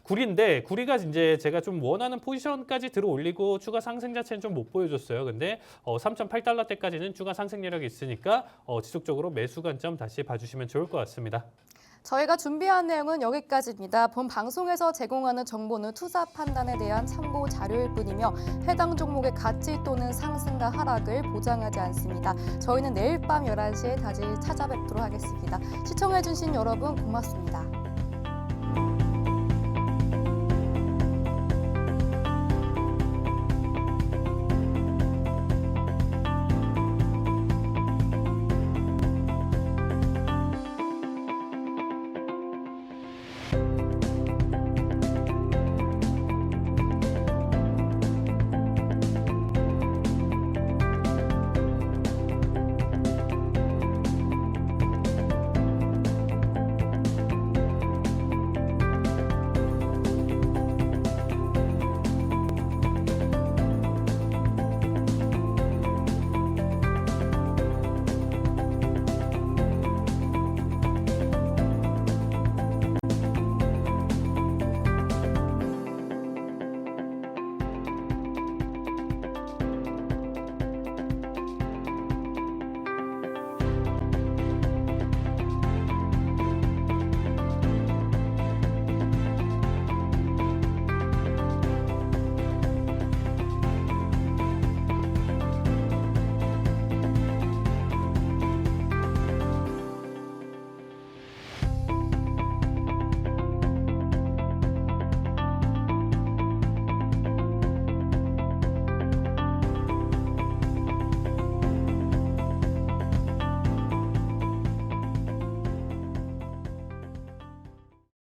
구리인데, 구리가 이제 제가 좀 원하는 포지션까지 들어 올리고 추가 상승 자체는 좀 못 보여줬어요. 근데 3,008달러대까지는 추가 상승 여력이 있으니까 지속적으로 매수 관점 다시 봐주시면 좋을 것 같습니다. 저희가 준비한 내용은 여기까지입니다. 본 방송에서 제공하는 정보는 투자 판단에 대한 참고 자료일 뿐이며 해당 종목의 가치 또는 상승과 하락을 보장하지 않습니다. 저희는 내일 밤 11시에 다시 찾아뵙도록 하겠습니다. 시청해주신 여러분 고맙습니다.